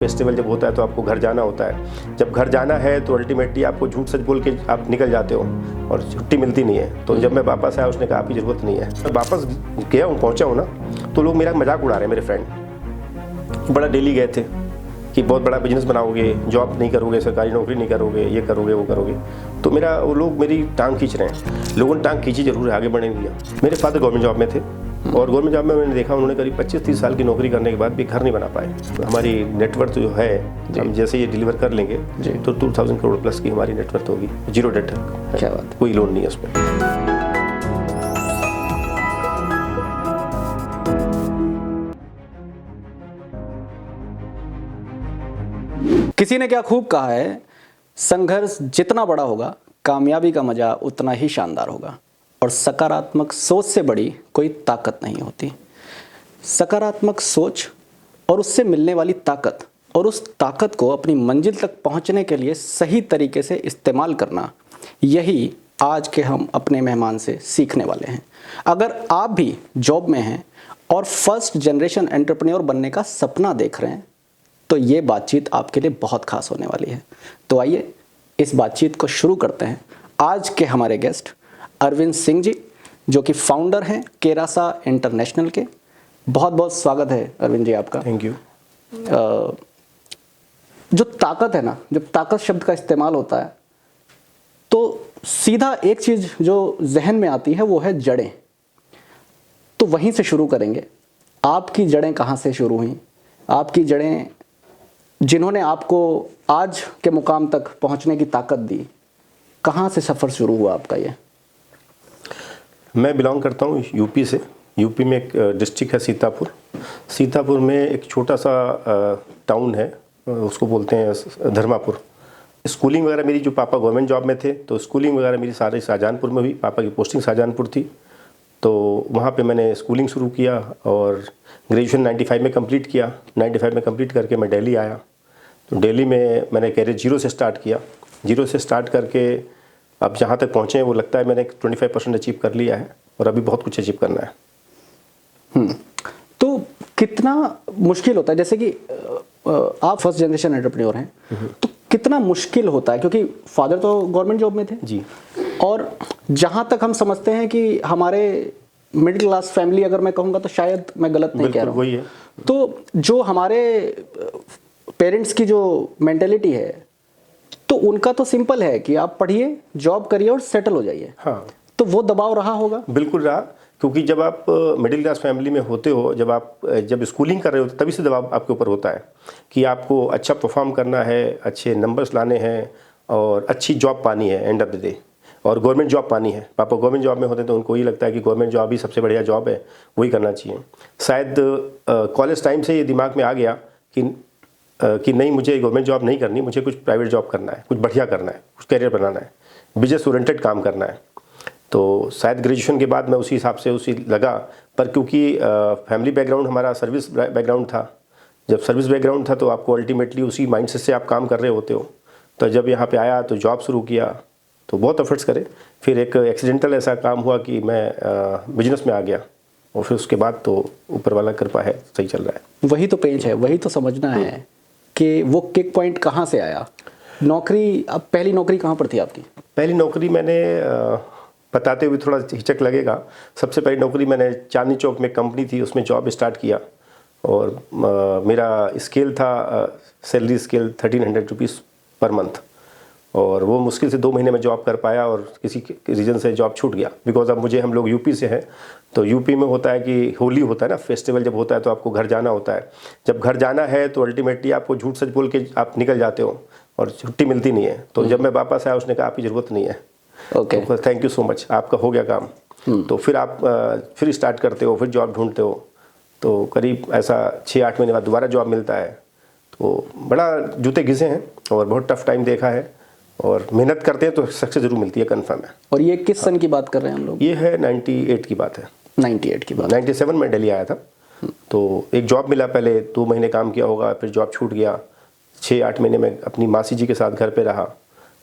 Festival जब होता है तो आपको घर जाना होता है। जब घर जाना है तो अल्टीमेटली आपको झूठ सच बोल के आप निकल जाते हो और छुट्टी मिलती नहीं है। तो जब मैं वापस आया उसने कहा आपकी ज़रूरत नहीं है। मैं वापस गया हूँ, पहुँचा हूँ ना, तो लोग मेरा मजाक उड़ा रहे हैं। मेरे फ्रेंड बड़ा दिल्ली गए थे कि बहुत बड़ा बिजनेस बनाओगे, जॉब नहीं करोगे, सरकारी नौकरी नहीं करोगे, ये करोगे वो करोगे। तो वो लोग मेरी टांग खींच रहे हैं। लोगों ने टांग खींची जरूर है, आगे बढ़ने नहीं दिया। मेरे फादर गवर्नमेंट जॉब में थे और गवर्नमेंट जॉब में मैंने देखा उन्होंने करीब 25-30 साल की नौकरी करने के बाद भी घर नहीं बना पाए। हमारी नेटवर्थ जो है, हम जैसे ये डिलीवर कर लेंगे तो 2000 करोड़ प्लस की हमारी नेटवर्थ होगी। जीरो डेट है। क्या बात, कोई लोन नहीं है उसमें। किसी ने क्या खूब कहा है, संघर्ष जितना बड़ा होगा कामयाबी का मजा उतना ही शानदार होगा। और सकारात्मक सोच से बड़ी कोई ताकत नहीं होती। सकारात्मक सोच और उससे मिलने वाली ताकत और उस ताकत को अपनी मंजिल तक पहुंचने के लिए सही तरीके से इस्तेमाल करना, यही आज के हम अपने मेहमान से सीखने वाले हैं। अगर आप भी जॉब में हैं और फर्स्ट जनरेशन एंटरप्रेन्योर बनने का सपना देख रहे हैं तो ये बातचीत आपके लिए बहुत खास होने वाली है। तो आइए इस बातचीत को शुरू करते हैं। आज के हमारे गेस्ट अरविंद सिंह जी, जो कि फाउंडर हैं केरासा इंटरनेशनल के। बहुत बहुत स्वागत है अरविंद जी आपका। Thank you. जो ताकत है ना, जब ताकत शब्द का इस्तेमाल होता है तो सीधा एक चीज़ जो जहन में आती है वो है जड़ें। तो वहीं से शुरू करेंगे। आपकी जड़ें कहाँ से शुरू हुई? आपकी जड़ें जिन्होंने आपको आज के मुकाम तक पहुंचने की ताकत दी, कहाँ से सफ़र शुरू हुआ आपका? ये मैं बिलोंग करता हूँ यूपी से। यूपी में एक डिस्ट्रिक्ट है सीतापुर। सीतापुर में एक छोटा सा टाउन है, उसको बोलते हैं धर्मापुर। स्कूलिंग वगैरह मेरी, जो पापा गवर्नमेंट जॉब में थे तो स्कूलिंग वगैरह मेरी सारी शाहजहानपुर में हुई। पापा की पोस्टिंग शाहजहानपुर थी, तो वहाँ पे मैंने स्कूलिंग शुरू किया और ग्रेजुएशन 95 में कंप्लीट किया। 95 में कंप्लीट करके मैं दिल्ली आया। तो दिल्ली में मैंने कैरियर जीरो से स्टार्ट किया। जीरो से स्टार्ट करके अब जहाँ तक पहुँचे हैं वो लगता है मैंने 25% अचीव कर लिया है और अभी बहुत कुछ अचीव करना है। तो कितना मुश्किल होता है, जैसे कि आप फर्स्ट जनरेशन एंटरप्रेन्योर हैं, तो कितना मुश्किल होता है? क्योंकि फादर तो गवर्नमेंट जॉब में थे जी, और जहाँ तक हम समझते हैं कि हमारे मिडिल क्लास फैमिली, अगर मैं कहूँगा तो शायद मैं गलत नहीं कह रहा हूँ, वही है। तो जो हमारे पेरेंट्स की जो मेंटेलिटी है, तो उनका तो सिंपल है कि आप पढ़िए, जॉब करिए और सेटल हो जाइए। हाँ, तो वो दबाव रहा होगा? बिल्कुल रहा, क्योंकि जब आप मिडिल क्लास फैमिली में होते हो, जब स्कूलिंग कर रहे हो तभी से दबाव आपके ऊपर होता है कि आपको अच्छा परफॉर्म करना है, अच्छे नंबर्स लाने हैं और अच्छी जॉब पानी है एंड ऑफ द डे, और गवर्नमेंट जॉब पानी है। पापा गवर्नमेंट जॉब में होते तो उनको ही लगता है कि गवर्नमेंट जॉब ही सबसे बढ़िया जॉब है, वही करना चाहिए। शायद कॉलेज टाइम से ये दिमाग में आ गया कि नहीं, मुझे गवर्नमेंट जॉब नहीं करनी, मुझे कुछ प्राइवेट जॉब करना है, कुछ बढ़िया करना है, कुछ करियर बनाना है, बिजनेस ओरिएंटेड काम करना है। तो शायद ग्रेजुएशन के बाद मैं उसी हिसाब से उसी लगा। पर क्योंकि फैमिली बैकग्राउंड हमारा सर्विस बैकग्राउंड था, जब सर्विस बैकग्राउंड था तो आपको अल्टीमेटली उसी माइंडसेट से आप काम कर रहे होते हो। तो जब यहाँ पे आया तो जॉब शुरू किया, तो बहुत एफर्ट्स करे। फिर एक एक्सीडेंटल ऐसा काम हुआ कि मैं बिजनेस में आ गया और फिर उसके बाद तो ऊपर वाला कृपा है, सही चल रहा है। वही तो पेंच है, वही तो समझना है कि वो किक पॉइंट कहाँ से आया। नौकरी, अब पहली नौकरी कहाँ पर थी आपकी? पहली नौकरी मैंने बताते हुए थोड़ा हिचक लगेगा। सबसे पहली नौकरी मैंने चांदनी चौक में कंपनी थी, उसमें जॉब स्टार्ट किया और मेरा स्केल था, salary scale 1300 rupees per month, और वो मुश्किल से 2 महीने में जॉब कर पाया और किसी रीज़न से जॉब छूट गया। बिकॉज अब हम लोग यूपी से हैं, तो यूपी में होता है कि होली होता है ना, फेस्टिवल जब होता है तो आपको घर जाना होता है। जब घर जाना है तो अल्टीमेटली आपको झूठ सच बोल के आप निकल जाते हो और छुट्टी मिलती नहीं है। तो जब मैं वापस आया उसने कहा आपकी ज़रूरत नहीं है। ओके, तो थैंक यू सो मच, आपका हो गया काम। तो फिर आप फिर स्टार्ट करते हो, फिर जॉब ढूंढते हो। तो करीब ऐसा 6-8 महीने बाद दोबारा जॉब मिलता है। तो बड़ा जूते घिसे हैं और बहुत टफ टाइम देखा है, और मेहनत करते हैं तो सक्सेस जरूर मिलती है, कंफर्म है। और ये किस सन की बात कर रहे हैं हम लोग? ये है 98 की बात है। 98 की बात। 97 में दिल्ली आया था। तो एक जॉब मिला, पहले 2 महीने काम किया होगा, फिर जॉब छूट गया। 6-8 महीने में अपनी मासी जी के साथ घर पे रहा।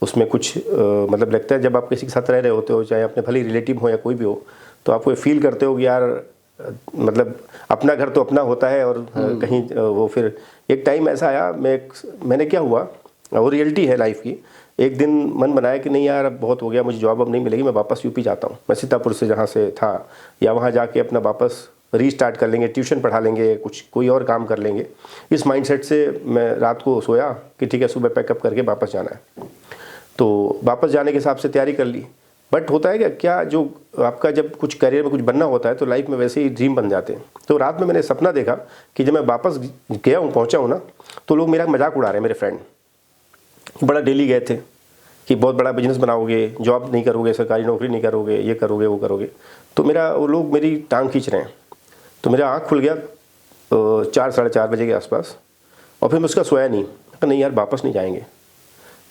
उसमें कुछ मतलब लगता है जब आप किसी के साथ रह रहे होते हो, चाहे अपने भले रिलेटिव हो या कोई भी हो, तो आप वो फील करते हो कि यार मतलब अपना घर तो अपना होता है, और कहीं वो फिर एक टाइम ऐसा आया, मैंने क्या हुआ, वो रियलिटी है लाइफ की। एक दिन मन बनाया कि नहीं यार अब बहुत हो गया, मुझे जॉब अब नहीं मिलेगी, मैं वापस यूपी जाता हूँ, मैं सीतापुर से जहाँ से था, या वहाँ जाके अपना वापस रीस्टार्ट कर लेंगे, ट्यूशन पढ़ा लेंगे, कुछ कोई और काम कर लेंगे। इस माइंडसेट से मैं रात को सोया कि ठीक है सुबह पैकअप करके वापस जाना है। तो वापस जाने के हिसाब से तैयारी कर ली। बट होता है क्या जो आपका जब कुछ करियर में कुछ बनना होता है तो लाइफ में वैसे ही ड्रीम बन जाते हैं। तो रात में मैंने सपना देखा कि जब मैं वापस गया हूँ, पहुँचा हूँ ना, तो लोग मेरा मजाक उड़ा रहे हैं, मेरे फ्रेंड बड़ा डेली गए थे कि बहुत बड़ा बिजनेस बनाओगे, जॉब नहीं करोगे, सरकारी नौकरी नहीं करोगे, ये करोगे वो करोगे। तो वो लोग मेरी टांग खींच रहे हैं। तो मेरा आँख खुल गया 4 साढ़े 4 बजे के आसपास, और फिर मैं उसका सोया नहीं यार वापस नहीं जाएंगे,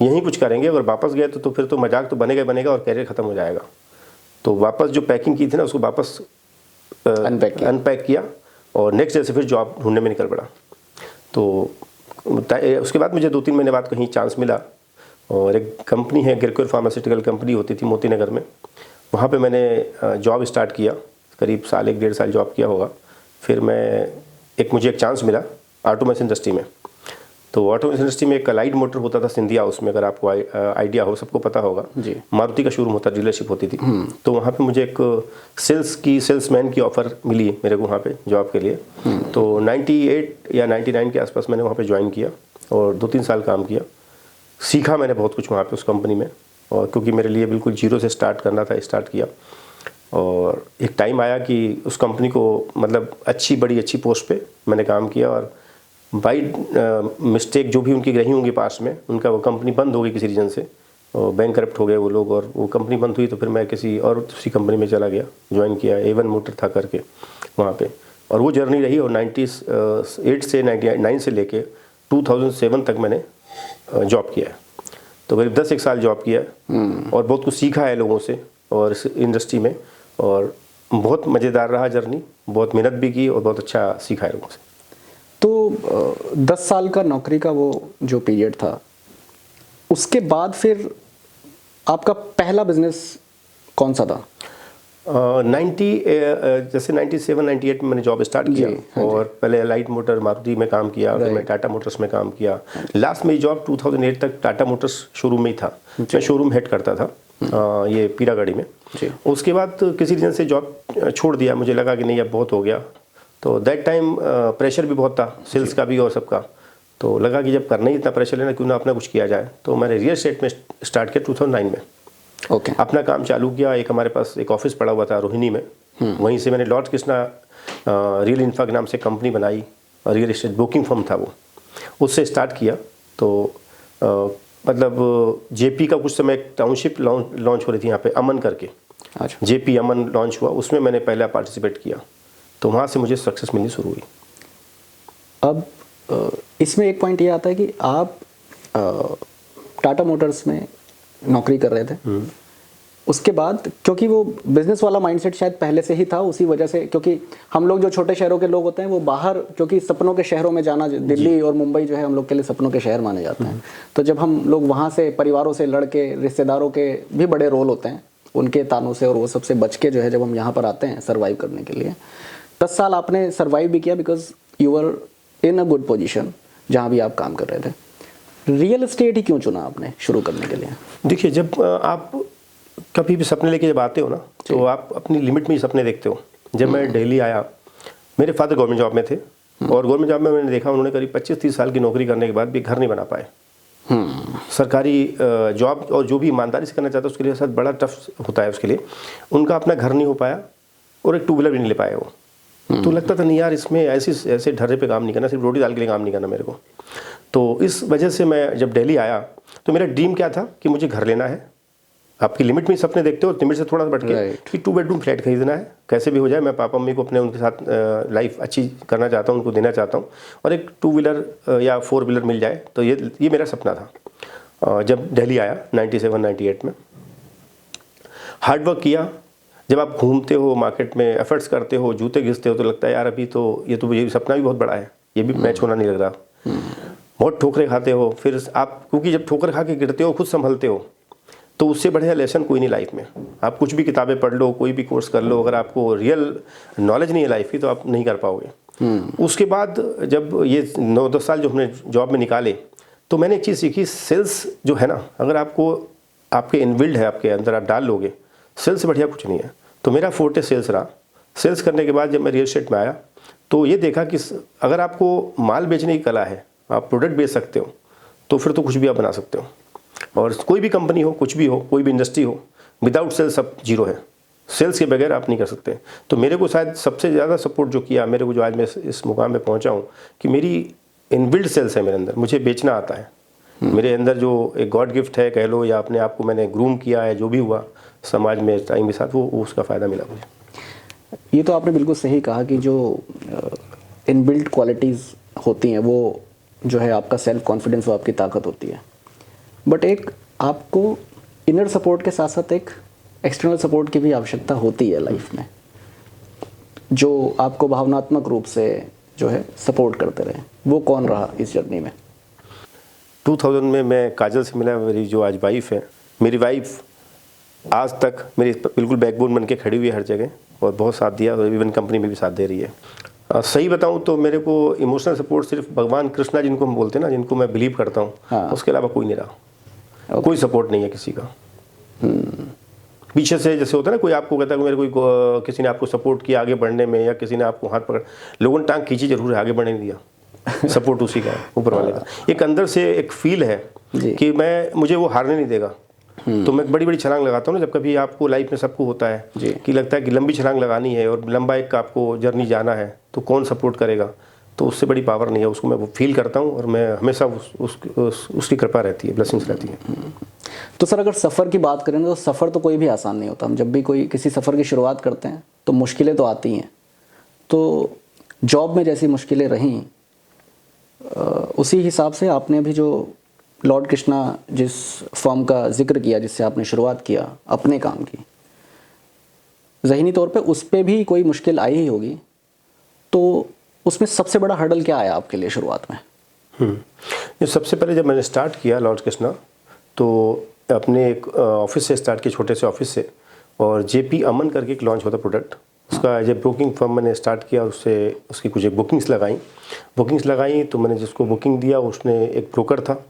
यहीं कुछ करेंगे। अगर वापस गए तो फिर तो मजाक तो बनेगा और कैरियर ख़त्म हो जाएगा। तो वापस जो पैकिंग की थी ना उसको वापस अनपैक किया, और नेक्स्ट डे से फिर जॉब ढूंढने में निकल पड़ा। तो उसके बाद मुझे 2-3 महीने बाद कहीं चांस मिला, और एक कंपनी है गिरकुर फार्मास्यूटिकल कंपनी होती थी मोती नगर में, वहाँ पे मैंने जॉब स्टार्ट किया। करीब 1-1.5 साल जॉब किया होगा। फिर मुझे एक चांस मिला ऑटोमेशन इंडस्ट्री में। तो ऑटोमेशन इंडस्ट्री में एक अलाइड मोटर होता था सिंधिया, उसमें अगर आपको आइडिया हो, सबको पता होगा जी, मारुति का शोरूम होता, डीलरशिप होती थी। तो वहाँ पे मुझे एक सेल्समैन की ऑफ़र मिली मेरे को वहाँ पे जॉब के लिए। तो 98 या 99 के आसपास मैंने वहाँ पे ज्वाइन किया, और 2-3 साल काम किया। सीखा मैंने बहुत कुछ वहाँ पे उस कंपनी में, और क्योंकि मेरे लिए बिल्कुल जीरो से स्टार्ट करना था, स्टार्ट किया। और एक टाइम आया कि उस कंपनी को मतलब बड़ी अच्छी पोस्ट पे मैंने काम किया, और बाई मिस्टेक जो भी उनकी रही होंगी पास में, उनका वो कंपनी बंद हो गई किसी रीज़न से, और बैंक करप्ट हो गए वो लोग, और वो कंपनी बंद हुई। तो फिर मैं किसी और दूसरी कंपनी में चला गया, ज्वाइन किया, A1 मोटर था करके वहाँ पे। और वो जर्नी रही, और 98 से 99 से लेके 2007 तक मैंने जॉब किया है। तो करीब 10 साल जॉब किया है, और बहुत कुछ सीखा है लोगों से और इस इंडस्ट्री में, और बहुत मज़ेदार रहा जर्नी, बहुत मेहनत भी की और बहुत अच्छा सीखा है लोगों से। तो 10 साल का नौकरी का वो जो पीरियड था, उसके बाद फिर आपका पहला बिजनेस कौन सा था? 97-98 में मैंने जॉब स्टार्ट किया, और पहले लाइट मोटर मारुति में काम किया, फिर मैं टाटा मोटर्स में काम किया। लास्ट मेरी जॉब 2008 तक टाटा मोटर्स शोरूम में ही था, मैं शोरूम हेड करता था ये पीरागढ़ी में। उसके बाद किसी रीजन से जॉब छोड़ दिया, मुझे लगा कि नहीं अब बहुत हो गया। तो दैट टाइम प्रेशर भी बहुत था, सेल्स का भी और सबका। तो लगा कि जब करना ही इतना प्रेशर लेना, क्यों ना अपना कुछ किया जाए। तो मैंने रियल एस्टेट में स्टार्ट किया 2009 में। अपना काम चालू किया। एक हमारे पास एक ऑफिस पड़ा हुआ था रोहिणी में, वहीं से मैंने लॉर्ड कृष्णा रियल इंफा के नाम से कंपनी बनाई, रियल एस्टेट ब्रोकिंग फर्म था वो, उससे स्टार्ट किया। तो मतलब जेपी का कुछ समय टाउनशिप लॉन्च हो रही थी यहाँ पे, अमन करके, जेपी अमन लॉन्च हुआ, उसमें मैंने पहला पार्टिसिपेट किया। तो वहाँ से मुझे सक्सेस मिलनी शुरू हुई। अब इसमें एक पॉइंट ये आता है कि आप टाटा मोटर्स में नौकरी कर रहे थे, उसके बाद क्योंकि वो बिजनेस वाला माइंडसेट शायद पहले से ही था, उसी वजह से, क्योंकि हम लोग जो छोटे शहरों के लोग होते हैं वो बाहर, क्योंकि सपनों के शहरों में जाना, दिल्ली और मुंबई जो है हम लोग के लिए सपनों के शहर माने जाते हैं। तो जब हम लोग वहाँ से परिवारों से लड़के, रिश्तेदारों के भी बड़े रोल होते हैं, उनके तानों से और वो सबसे बच के जो है जब हम यहाँ पर आते हैं सर्वाइव करने के लिए, 10 साल आपने सर्वाइव भी किया because you were in a good position जहाँ भी आप काम कर रहे थे। रियल एस्टेट ही क्यों चुना आपने शुरू करने के लिए? देखिए, जब आप कभी भी सपने लेके जब आते हो ना, तो आप अपनी लिमिट में ही सपने देखते हो। जब मैं दिल्ली आया, मेरे फादर गवर्नमेंट जॉब में थे, और गवर्नमेंट जॉब में मैंने देखा उन्होंने करीब 25-30 साल की नौकरी करने के बाद भी घर नहीं बना पाए। सरकारी जॉब और जो भी ईमानदारी से करना चाहता है उसके लिए साथ बड़ा टफ होता है, उसके लिए उनका अपना घर नहीं हो पाया, और एक 2 व्हीलर भी नहीं ले पाए वो। तो लगता था नहीं यार, इसमें ऐसे ढर्रे पे काम नहीं करना, सिर्फ रोटी दाल के लिए काम नहीं करना मेरे को। तो इस वजह से मैं जब दिल्ली आया तो मेरा ड्रीम क्या था कि मुझे घर लेना है। आपकी लिमिट में ही सपने देखते हो, लिमिट से थोड़ा सा बढ़ के कि 2 बेडरूम फ्लैट खरीदना है, कैसे भी हो जाए। मैं पापा मम्मी को अपने उनके साथ लाइफ अच्छी करना चाहता हूँ, उनको देना चाहता हूँ, और एक 2 व्हीलर या 4 व्हीलर मिल जाए, तो ये मेरा सपना था। जब दिल्ली आया 97-98 में, हार्डवर्क किया। जब आप घूमते हो मार्केट में, एफर्ट्स करते हो, जूते घिसते हो, तो लगता है यार अभी तो ये सपना भी बहुत बड़ा है, ये भी मैच होना नहीं लग रहा। बहुत ठोकरें खाते हो, फिर आप, क्योंकि जब ठोकर खा के गिरते हो खुद संभलते हो, तो उससे बढ़िया लेसन कोई नहीं लाइफ में। आप कुछ भी किताबें पढ़ लो, कोई भी कोर्स कर लो, अगर आपको रियल नॉलेज नहीं है लाइफ की तो आप नहीं कर पाओगे। उसके बाद जब ये 9-10 साल जो हमने जॉब में निकाले, तो मैंने एक चीज़ सीखी, सेल्स जो है ना, अगर आपको आपके इनबिल्ड है, आपके अंदर आप डाल लोगे, सेल्स से बढ़िया कुछ नहीं है। तो मेरा फोर्टे सेल्स रहा। सेल्स करने के बाद जब मैं रियल एस्टेट में आया तो ये देखा कि अगर आपको माल बेचने की कला है, आप प्रोडक्ट बेच सकते हो, तो फिर तो कुछ भी आप बना सकते हो। और कोई भी कंपनी हो, कुछ भी हो, कोई भी इंडस्ट्री हो, विदाउट सेल्स सब जीरो है। सेल्स के बगैर आप नहीं कर सकते। तो मेरे को शायद सबसे ज़्यादा सपोर्ट जो किया मेरे को, जो आज मैं इस मुकाम पे पहुंचा हूँ, कि मेरी इनबिल्ड सेल्स है मेरे अंदर, मुझे बेचना आता है। मेरे अंदर जो एक गॉड गिफ्ट है कह लो, या अपने आप को मैंने ग्रूम किया है, जो भी हुआ समाज में टाइम के साथ, वो उसका फ़ायदा मिला मुझे। ये तो आपने बिल्कुल सही कहा कि जो इनबिल्ट क्वालिटीज़ होती हैं वो जो है आपका सेल्फ कॉन्फिडेंस, वो आपकी ताकत होती है। बट एक आपको इनर सपोर्ट के साथ साथ एक एक्सटर्नल सपोर्ट की भी आवश्यकता होती है लाइफ में, जो आपको भावनात्मक रूप से जो है सपोर्ट करते रहे। वो कौन रहा इस जर्नी में? 2000 में मैं काजल से मिला, मेरी जो आज वाइफ है। मेरी वाइफ आज तक मेरी बिल्कुल बैकबोन बन के खड़ी हुई है हर जगह, और बहुत साथ दिया, और इवन कंपनी में भी साथ दे रही है। सही बताऊं तो मेरे को इमोशनल सपोर्ट सिर्फ भगवान कृष्णा जिनको हम बोलते हैं ना, जिनको मैं बिलीव करता हूं, हाँ। उसके अलावा कोई नहीं रहा। कोई सपोर्ट नहीं है किसी का। पीछे से जैसे होता है ना, कोई आपको कहता है कि मेरे कोई किसी ने आपको सपोर्ट किया आगे बढ़ने में, या किसी ने आपको हाथ पकड़, लोगों ने टांग खींची जरूर है, आगे बढ़ने नहीं दिया। सपोर्ट उसी का है, ऊपर वाले का। एक अंदर से एक फील है कि मुझे वो हारने नहीं देगा। तो मैं बड़ी बड़ी छलांग लगाता हूँ ना, जब कभी आपको लाइफ में सबको होता है कि लगता है कि लंबी छलांग लगानी है और लंबा एक आपको जर्नी जाना है, तो कौन सपोर्ट करेगा? तो उससे बड़ी पावर नहीं है। उसको मैं वो फील करता हूँ, और मैं हमेशा उसकी कृपा रहती है, ब्लेसिंग्स रहती है। तो सर, अगर सफ़र की बात करें तो सफ़र तो कोई भी आसान नहीं होता। हम जब भी किसी सफ़र की शुरुआत करते हैं तो मुश्किलें तो आती हैं। तो जॉब में जैसी मुश्किलें रहीं, उसी हिसाब से आपने भी जो लॉर्ड कृष्णा जिस फॉर्म का जिक्र किया, जिससे आपने शुरुआत किया अपने काम की, ज़हनी तौर पे उस पर भी कोई मुश्किल आई ही होगी। तो उसमें सबसे बड़ा हर्डल क्या आया आपके लिए शुरुआत में? सबसे पहले जब मैंने स्टार्ट किया लॉर्ड कृष्णा, तो अपने एक ऑफिस से स्टार्ट किया, छोटे से ऑफिस से। और जेपी अमन करके एक लॉन्च होता प्रोडक्ट, उसका एज ए ब्रोकिंग फर्म मैंने स्टार्ट किया। उसकी कुछ बुकिंग्स लगाई तो मैंने जिसको बुकिंग दिया, उसने एक ब्रोकर था,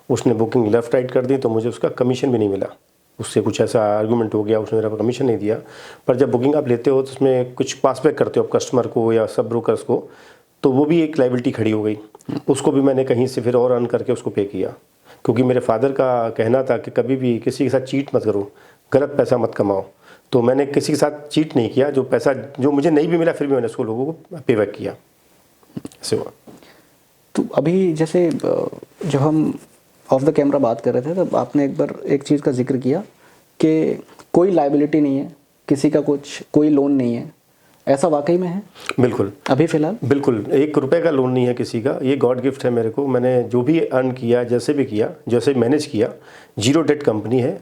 उसने बुकिंग लेफ़्ट राइट कर दी, तो मुझे उसका कमीशन भी नहीं मिला। उससे कुछ ऐसा आर्गूमेंट हो गया, उसने मेरा कमीशन नहीं दिया। पर जब बुकिंग आप लेते हो तो उसमें कुछ पास बैक करते हो आप कस्टमर को या सब ब्रोकर्स को, तो वो भी एक लायबिलिटी खड़ी हो गई। उसको भी मैंने कहीं से फिर और अर्न करके उसको पे किया, क्योंकि मेरे फादर का कहना था कि कभी भी किसी के साथ चीट मत करो, गलत पैसा मत कमाओ। तो मैंने किसी के साथ चीट नहीं किया। जो पैसा जो मुझे नहीं भी मिला, फिर भी मैंने उसको लोगों को पे बैक किया। ऐसे हुआ। तो अभी जैसे जब हम ऑफ द कैमरा बात कर रहे थे, तब आपने एक बार एक चीज़ का जिक्र किया कि कोई लायबिलिटी नहीं है, किसी का कोई लोन नहीं है। ऐसा वाकई में है? बिल्कुल। अभी फ़िलहाल बिल्कुल, 1 रुपए का लोन नहीं है किसी का। ये गॉड गिफ्ट है मेरे को। मैंने जो भी अर्न किया, जैसे भी किया, जैसे मैनेज किया, जीरो डेट कंपनी है।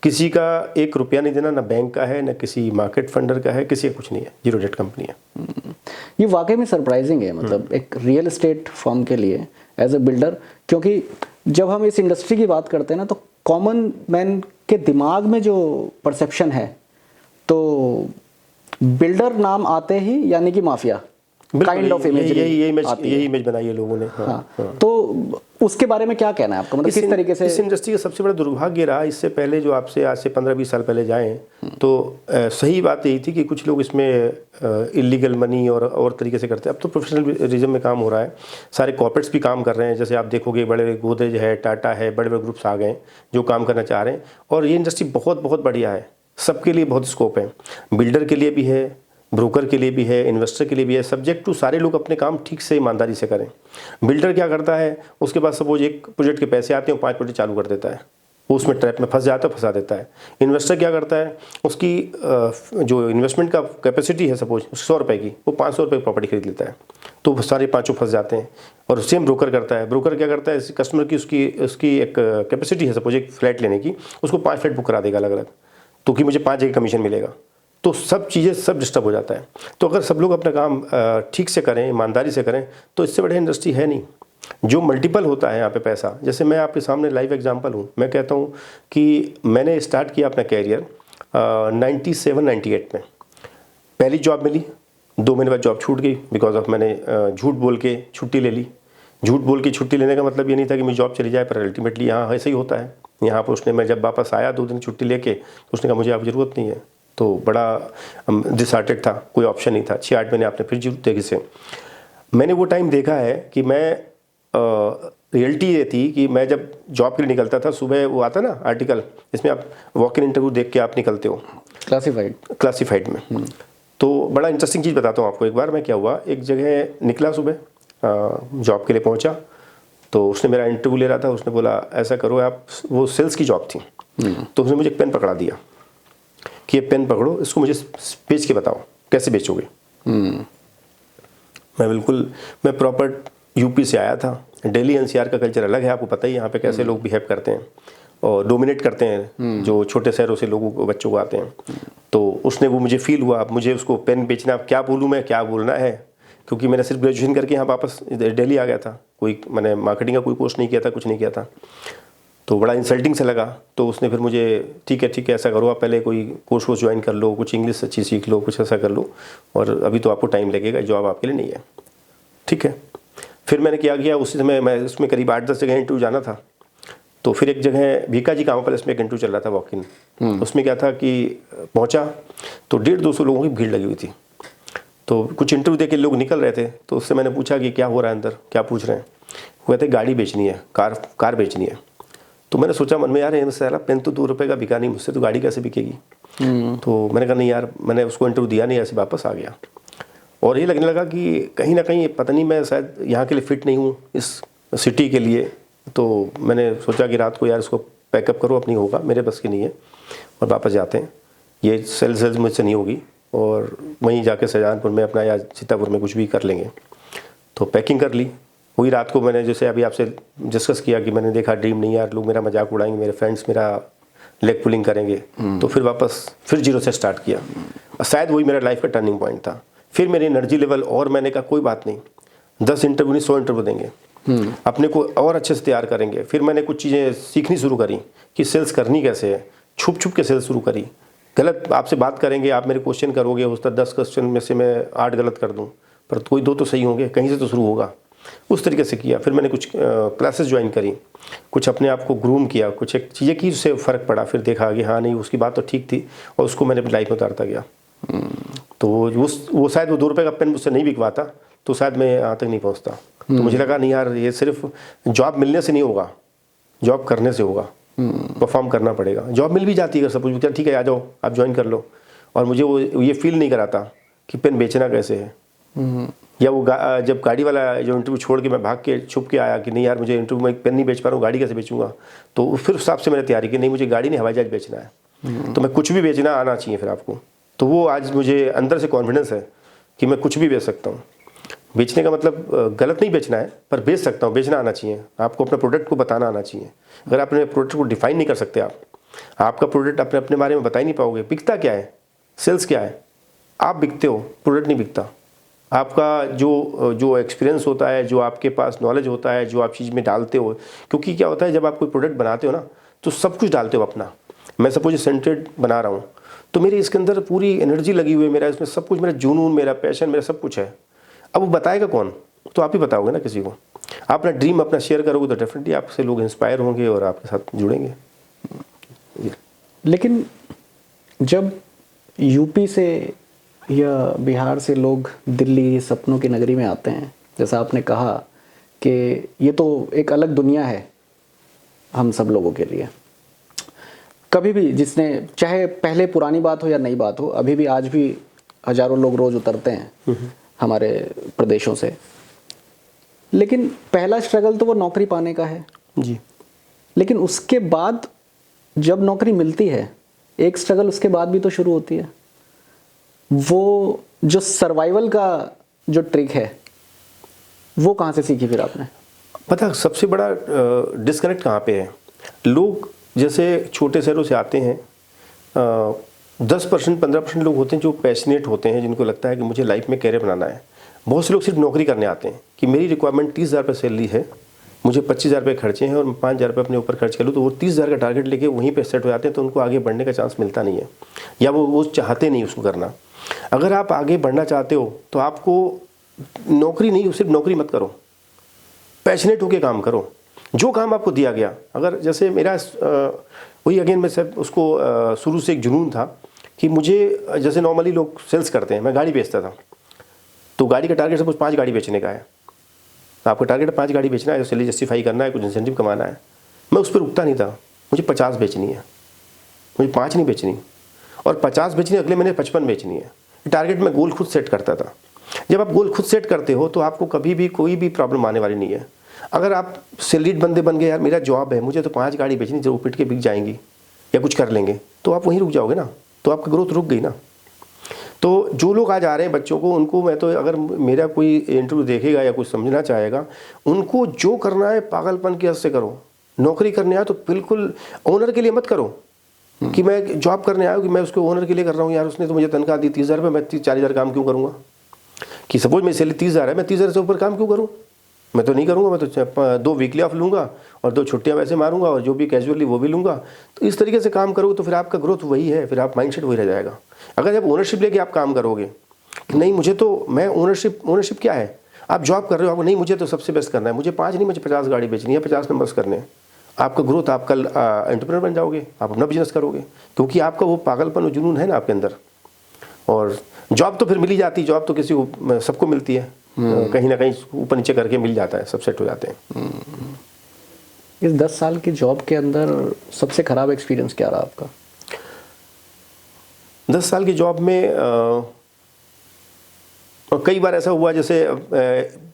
किसी का 1 रुपया नहीं देना, ना बैंक का है, ना किसी मार्केट फंडर का है, किसी का कुछ नहीं है। जीरो डेट कंपनी है। ये वाकई में सरप्राइजिंग है, मतलब एक रियल एस्टेट फर्म के लिए एज ए बिल्डर। क्योंकि जब हम इस इंडस्ट्री की बात करते हैं ना, तो कॉमन मैन के दिमाग में जो परसेप्शन है, तो बिल्डर नाम आते ही यानी कि माफिया काइंड ऑफ इमेज, यही इमेज बनाई है लोगों ने। हाँ। तो उसके बारे में क्या कहना है आपका, मतलब किस तरीके से? इस इंडस्ट्री का सबसे बड़ा दुर्भाग्य रहा, इससे पहले जो आपसे आज से 15-20 साल पहले जाएं, तो सही बात यही थी कि कुछ लोग इसमें इलीगल मनी और तरीके से करते हैं। अब तो प्रोफेशनलिज्म में काम हो रहा है, सारे कॉर्पोरेट्स भी काम कर रहे हैं। जैसे आप देखोगे, बड़े बड़े गोदरेज है, टाटा है, बड़े बड़े ग्रुप्स आ गए जो काम करना चाह रहे हैं। और ये इंडस्ट्री बहुत बहुत बढ़िया है, सबके लिए बहुत स्कोप है। बिल्डर के लिए भी है, ब्रोकर के लिए भी है, इन्वेस्टर के लिए भी है। सब्जेक्ट टू सारे लोग अपने काम ठीक से ईमानदारी से करें। बिल्डर क्या करता है, उसके पास सपोज एक प्रोजेक्ट के पैसे आते हैं, 5 प्रोजेक्ट चालू कर देता है, वो उसमें ट्रैप में फंस जाता है, फंसा देता है। इन्वेस्टर क्या करता है, उसकी जो इन्वेस्टमेंट का कैपेसिटी है सपोज 100 रुपये की, वो 500 रुपये की प्रॉपर्टी खरीद लेता है, तो सारे पाँचों फंस जाते हैं। और सेम ब्रोकर करता है। ब्रोकर क्या करता है, कस्टमर की उसकी एक कैपेसिटी है सपोज एक फ्लैट लेने की, उसको 5 फ्लैट बुक करा देगा अलग अलग, तो कि मुझे 5 जगह कमीशन मिलेगा। तो सब चीज़ें सब डिस्टर्ब हो जाता है। तो अगर सब लोग अपना काम ठीक से करें, ईमानदारी से करें, तो इससे बड़े इंडस्ट्री है नहीं। जो मल्टीपल होता है यहाँ पे पैसा, जैसे मैं आपके सामने लाइव एग्जांपल हूँ। मैं कहता हूँ कि मैंने स्टार्ट किया अपना कैरियर 97-98 में। पहली जॉब मिली, 2 महीने बाद जॉब छूट गई बिकॉज ऑफ मैंने झूठ बोल के छुट्टी ले ली। झूठ बोल के छुट्टी लेने का मतलब ये नहीं था कि मेरी जॉब चली जाए, पर अल्टीमेटली यहाँ ऐसे ही होता है। यहाँ पर उसने, मैं जब वापस आया 2 दिन छुट्टी लेके, तो उसने कहा मुझे आप ज़रूरत नहीं है। तो बड़ा डिसहार्टेड था, कोई ऑप्शन नहीं था। 6-8 महीने आपने फिर जरूरत देखी से। मैंने वो टाइम देखा है कि मैं रियलिटी ये थी कि मैं जब जॉब के लिए निकलता था, सुबह वो आता ना आर्टिकल, इसमें आप वॉक इन इंटरव्यू देख के आप निकलते हो क्लासिफाइड में। तो बड़ा इंटरेस्टिंग चीज़ बताता हूँ आपको। एक बार मैं क्या हुआ, एक जगह निकला सुबह, जॉब के लिए पहुँचा, तो उसने मेरा इंटरव्यू ले रहा था। उसने बोला ऐसा करो आप, वो सेल्स की जॉब थी, तो उसने मुझे एक पेन पकड़ा दिया कि ये पेन पकड़ो, इसको मुझे बेच के बताओ कैसे बेचोगे। मैं प्रॉपर यूपी से आया था। दिल्ली एनसीआर का कल्चर अलग है, आपको पता ही यहाँ पे कैसे लोग बिहेव करते हैं और डोमिनेट करते हैं जो छोटे शहरों से लोगों को, बच्चों को आते हैं। तो उसने, वो मुझे फील हुआ, अब मुझे उसको पेन बेचना, अब क्या बोलूँ मैं, क्या बोलना है, क्योंकि मैंने सिर्फ ग्रेजुएशन करके यहाँ वापस दिल्ली आ गया था। मैंने मार्केटिंग का कोई कोर्स नहीं किया था, कुछ नहीं किया था। तो बड़ा इंसल्टिंग से लगा। तो उसने फिर मुझे, ठीक है ऐसा करो, आप पहले कोई कोर्स वोर्स ज्वाइन कर लो, कुछ इंग्लिश अच्छी सीख लो, कुछ ऐसा कर लो, और अभी तो आपको टाइम लगेगा, जॉब आपके लिए नहीं है। ठीक है। फिर मैंने क्या किया, उसी समय मैं उसमें करीब 8-10 जगह इंटरव्यू जाना था। तो फिर एक जगह भीकाजी कामा पैलेस में एक इंटरव्यू चल रहा था, वॉक इन। उसमें क्या था कि पहुंचा तो 150-200 लोगों की भीड़ लगी हुई थी। तो कुछ इंटरव्यू दे के लोग निकल रहे थे, तो उससे मैंने पूछा कि क्या हो रहा है अंदर, क्या पूछ रहे हैं। वो कहते गाड़ी बेचनी है, कार बेचनी है। तो मैंने सोचा मन में, यार ये साला पेन तो 2 रुपये का बिका नहीं, मुझसे तो गाड़ी कैसे बिकेगी। तो मैंने कहा नहीं यार, मैंने उसको इंटरव्यू दिया नहीं, ऐसे वापस आ गया। और ये लगने लगा कि कहीं ना कहीं पता नहीं, मैं शायद यहाँ के लिए फिट नहीं हूँ, इस सिटी के लिए। तो मैंने सोचा कि रात को यार इसको पैकअप करो, अपनी होगा, मेरे बस की नहीं है, और वापस जाते हैं, ये सेल्स मुझसे नहीं होगी, और वहीं जाके शाहजहानपुर में अपना या सीतापुर में कुछ भी कर लेंगे। तो पैकिंग कर ली। वही रात को मैंने, जैसे अभी आपसे डिस्कस किया कि मैंने देखा ड्रीम नहीं यार, लोग मेरा मजाक उड़ाएंगे, मेरे फ्रेंड्स मेरा लेग पुलिंग करेंगे। तो फिर वापस फिर 0 से स्टार्ट किया। शायद वही मेरा लाइफ का टर्निंग पॉइंट था। फिर मेरी एनर्जी लेवल, और मैंने कहा कोई बात नहीं, 10 इंटरव्यू नहीं 100 इंटरव्यू देंगे, अपने को और अच्छे से तैयार करेंगे। फिर मैंने कुछ चीज़ें सीखनी शुरू करी कि सेल्स करनी कैसे है, छुप के सेल्स शुरू करी। गलत आपसे बात करेंगे, आप मेरे क्वेश्चन करोगे, हो सकता है 10 क्वेश्चन में से मैं 8 गलत कर दूं, पर कोई 2 तो सही होंगे, कहीं से तो शुरू होगा। उस तरीके से किया। फिर मैंने कुछ क्लासेस ज्वाइन करी, कुछ अपने आप को ग्रूम किया, कुछ एक चीज़ें की, उससे फ़र्क पड़ा। फिर देखा कि हाँ नहीं, उसकी बात तो ठीक थी, और उसको मैंने अपनी लाइफ में उतारता गया। तो वो शायद वो 2 रुपये का पेन मुझसे नहीं बिकवाता, तो शायद मैं यहाँ तक नहीं पहुँचता। तो मुझे लगा नहीं यार, ये सिर्फ जॉब मिलने से नहीं होगा, जॉब करने से होगा, परफॉर्म करना पड़ेगा। जॉब मिल भी जाती है, सब कुछ ठीक है, आ जाओ आप ज्वाइन कर लो, और मुझे वो ये फील नहीं कराता कि पेन बेचना कैसे है। या वो जब गाड़ी वाला जो इंटरव्यू छोड़ के मैं भाग के छुप के आया कि नहीं यार, मुझे इंटरव्यू में पेन नहीं बेच पा रहा हूँ, गाड़ी कैसे बेचूंगा। तो फिर उस हिसाब से मैंने तैयारी की, नहीं मुझे गाड़ी नहीं, हवाई जहाज बेचना है। तो मैं कुछ भी बेचना आना चाहिए फिर आपको। तो वो आज मुझे अंदर से कॉन्फिडेंस है कि मैं कुछ भी बेच सकता हूँ। बेचने का मतलब गलत नहीं बेचना है, पर बेच सकता हूँ, बेचना आना चाहिए। आपको अपने प्रोडक्ट को बताना आना चाहिए। अगर आप अपने प्रोडक्ट को डिफाइन नहीं कर सकते, आपका प्रोडक्ट अपने बारे में बता ही नहीं पाओगे, बिकता क्या है, सेल्स क्या है, आप बिकते हो, प्रोडक्ट नहीं बिकता। आपका जो एक्सपीरियंस होता है, जो आपके पास नॉलेज होता है, जो आप चीज़ में डालते हो। क्योंकि क्या होता है, जब आप कोई प्रोडक्ट बनाते हो ना, तो सब कुछ डालते हो अपना। मैं सपोज सेंटेड बना रहा हूँ, तो मेरी इसके अंदर पूरी एनर्जी लगी हुई है, मेरा इसमें सब कुछ, मेरा जुनून, मेरा पैशन, मेरा सब कुछ है। अब वो बताएगा कौन, तो आप ही बताओगे ना किसी को। आप अपना ड्रीम अपना शेयर करोगे तो डेफिनेटली आपसे लोग इंस्पायर होंगे और आपके साथ जुड़ेंगे। लेकिन जब यूपी से या बिहार से लोग दिल्ली सपनों की नगरी में आते हैं, जैसा आपने कहा कि ये तो एक अलग दुनिया है हम सब लोगों के लिए। कभी भी जिसने, चाहे पहले पुरानी बात हो या नई बात हो, अभी भी आज भी हजारों लोग रोज उतरते हैं हमारे प्रदेशों से। लेकिन पहला स्ट्रगल तो वो नौकरी पाने का है जी। लेकिन उसके बाद जब नौकरी मिलती है, एक स्ट्रगल उसके बाद भी तो शुरू होती है। वो जो सर्वाइवल का जो ट्रिक है, वो कहाँ से सीखी फिर आपने? पता सबसे बड़ा डिस्कनेक्ट कहाँ पे है। लोग जैसे छोटे शहरों से आते हैं, 10% 15% लोग होते हैं जो पैशनेट होते हैं, जिनको लगता है कि मुझे लाइफ में कैरियर बनाना है। बहुत से लोग सिर्फ नौकरी करने आते हैं कि मेरी रिक्वायरमेंट 30,000 रुपये सैलरी है, मुझे 25,000 रुपये खर्चे हैं और मैं 5,000 रुपये अपने ऊपर खर्च कर लूँ, तो वो 30,000 का टारगेट लेके वहीं पे सेट हो जाते हैं, तो उनको आगे बढ़ने का चांस मिलता नहीं है, या वो चाहते नहीं उसको करना। अगर आप आगे बढ़ना चाहते हो तो आपको नौकरी नहीं, सिर्फ नौकरी मत करो, पैशनेट होकर काम करो। जो काम आपको दिया गया, अगर जैसे मेरा वही अगेन मैं सब उसको शुरू से एक जुनून था कि मुझे, जैसे नॉर्मली लोग सेल्स करते हैं, मैं गाड़ी बेचता था, तो गाड़ी का टारगेट सपोज 5 गाड़ी बेचने का है, तो आपका टारगेट 5 गाड़ी बेचना है, सैलरी जस्टिफाई करना है, कुछ इंसेंटिव कमाना है, मैं उस पर रुकता नहीं था, मुझे 50 बेचनी है, मुझे 5 नहीं बेचनी, और 50 बेचनी, अगले महीने 55 बेचनी है। टारगेट मैं गोल खुद सेट करता था। जब आप गोल खुद सेट करते हो तो आपको कभी भी कोई भी प्रॉब्लम आने वाली नहीं है। अगर आप सैलरीड बंदे बन गए, यार मेरा जॉब है, मुझे तो 5 गाड़ी बेचनी, जो पिट के बिक जाएंगी या कुछ कर लेंगे, तो आप वहीं रुक जाओगे ना, तो आपकी ग्रोथ रुक गई ना। तो जो लोग आज आ रहे हैं बच्चों को, उनको मैं तो, अगर मेरा कोई इंटरव्यू देखेगा या कुछ समझना चाहेगा, उनको जो करना है पागलपन की हद से करो। नौकरी करने आया तो बिल्कुल ओनर के लिए मत करो कि मैं जॉब करने आया हूँ कि मैं उसको ओनर के लिए कर रहा हूँ, यार उसने तो मुझे तनख्वाह दी 30,000 रुपये, मैं 40,000 काम क्यों करूँगा। कि सपोज मेरी सैलरी 30,000 है, मैं 30,000 से ऊपर काम क्यों करूँ, मैं तो नहीं करूँगा। मैं तो 2 वीकली ऑफ लूँगा और 2 छुट्टियाँ वैसे मारूंगा, और जो भी कैजुअली वो भी लूँगा। तो इस तरीके से काम करोगे तो फिर आपका ग्रोथ वही है, फिर आप माइंडसेट वही रह जाएगा। अगर जब ओनरशिप लेके आप काम करोगे, नहीं मुझे तो, मैं ओनरशिप क्या है, आप जॉब कर रहे हो, आपको नहीं मुझे तो सबसे बेस्ट करना है, मुझे 5 नहीं, मुझे 50 गाड़ी बेचनी है, 50 नंबर्स करने हैं, आपका ग्रोथ, आप कल एंटरप्रेन्योर बन जाओगे, आप अपना बिजनेस करोगे, क्योंकि आपका वो पागलपन और जुनून है ना आपके अंदर। और जॉब तो फिर मिल ही जाती, जॉब तो किसी को, सबको मिलती है, कहीं ना कहीं ऊपर नीचे करके मिल जाता है, सब सेट हो जाते हैं। इस 10 साल की जॉब के अंदर सबसे खराब एक्सपीरियंस क्या रहा आपका? 10 साल की जॉब में कई बार ऐसा हुआ, जैसे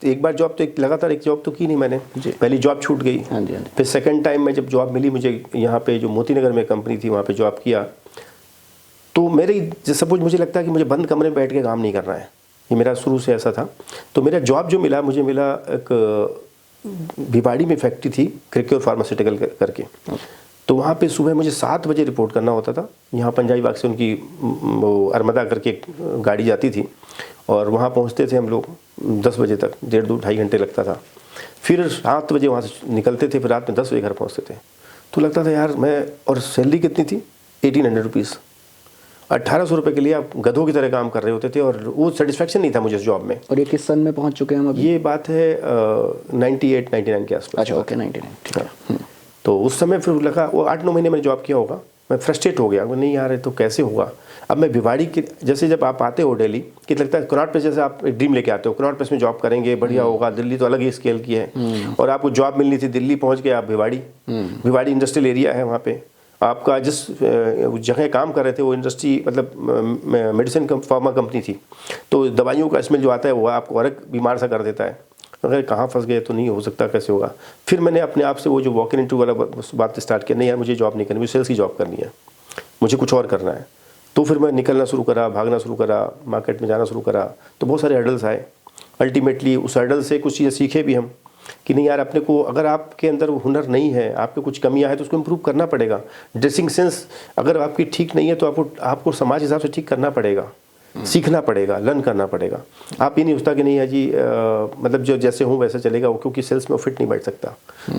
एक बार जॉब तो लगातार एक जॉब तो की नहीं मैंने, पहली जॉब छूट गई। हाँ जी। फिर सेकंड टाइम में जब जॉब मिली मुझे, यहाँ पे जो मोती नगर में कंपनी थी, वहाँ पे जॉब किया, तो मेरी सपोज मुझे लगता है कि मुझे बंद कमरे में बैठ के काम नहीं करना है, ये मेरा शुरू से ऐसा था। तो मेरा जॉब जो मिला, मुझे मिला एक भिवाड़ी में फैक्ट्री थी, क्रिक्योर फार्मास्यूटिकल करके। तो वहाँ पे सुबह मुझे 7 बजे रिपोर्ट करना होता था। यहाँ पंजाबी बाग से उनकी वो अरमदा करके एक गाड़ी जाती थी, और वहाँ पहुँचते थे हम लोग 10 बजे तक, 1.5-2 घंटे लगता था। फिर 7 बजे वहाँ से निकलते थे, फिर रात में 10 बजे घर पहुँचते थे। तो लगता था यार मैं, और सैलरी कितनी थी, 1800 रुपीज़, 1800 रुपये के लिए आप गधों की तरह काम कर रहे होते थे, और वो सेटिस्फेक्शन नहीं था मुझे इस जॉब में। और ये किस सन में पहुंच चुके हैं हम अभी? ये बात है 98-99 के आसपास। अच्छा, ओके, 99, ठीक है। तो उस समय फिर लगा, वो 8-9 महीने मैंने जॉब किया होगा, मैं फ्रस्ट्रेट हो गया, नहीं यार तो कैसे होगा। अब मैं भिवाड़ी के, जैसे जब आप आते हो दिल्ली, कि लगता है कनॉट प्लेस, जैसे आप एक ड्रीम लेके आते हो, कनॉट प्लेस में जॉब करेंगे, बढ़िया होगा, दिल्ली तो अलग ही स्केल की है, और आपको जॉब मिलनी थी, दिल्ली पहुंच गए आप भिवाड़ी इंडस्ट्रियल एरिया है, वहाँ पे आपका जिस जगह काम कर रहे थे वो इंडस्ट्री, मतलब मेडिसिन फार्मा कंपनी थी, तो दवाइयों का स्मेल जो आता है वो आपको और बीमार सा कर देता है। अगर कहाँ फंस गए तो नहीं हो सकता, कैसे होगा। फिर मैंने अपने आप से वो जो वॉक इन इंटरव्यू वाला बात स्टार्ट किया, नहीं यार मुझे जॉब नहीं करनी, मुझे सेल्स की जॉब करनी है, मुझे कुछ और करना है। तो फिर मैं निकलना शुरू करा, भागना शुरू करा, मार्केट में जाना शुरू करा, तो बहुत सारे हर्डल्स आए। अल्टीमेटली उस हर्डल से कुछ चीज़ें सीखे भी हम, कि नहीं यार अपने को, अगर आपके अंदर वो हुनर नहीं है, आपके कुछ कमियां हैं, तो उसको इम्प्रूव करना पड़ेगा। ड्रेसिंग सेंस अगर आपकी ठीक नहीं है तो आपको समाज हिसाब से ठीक करना पड़ेगा, सीखना पड़ेगा, लर्न करना पड़ेगा। आप ये नहीं सोचता कि नहीं है जी मतलब जो जैसे हूँ वैसे चलेगा, वो क्योंकि सेल्स में फिट नहीं बैठ सकता,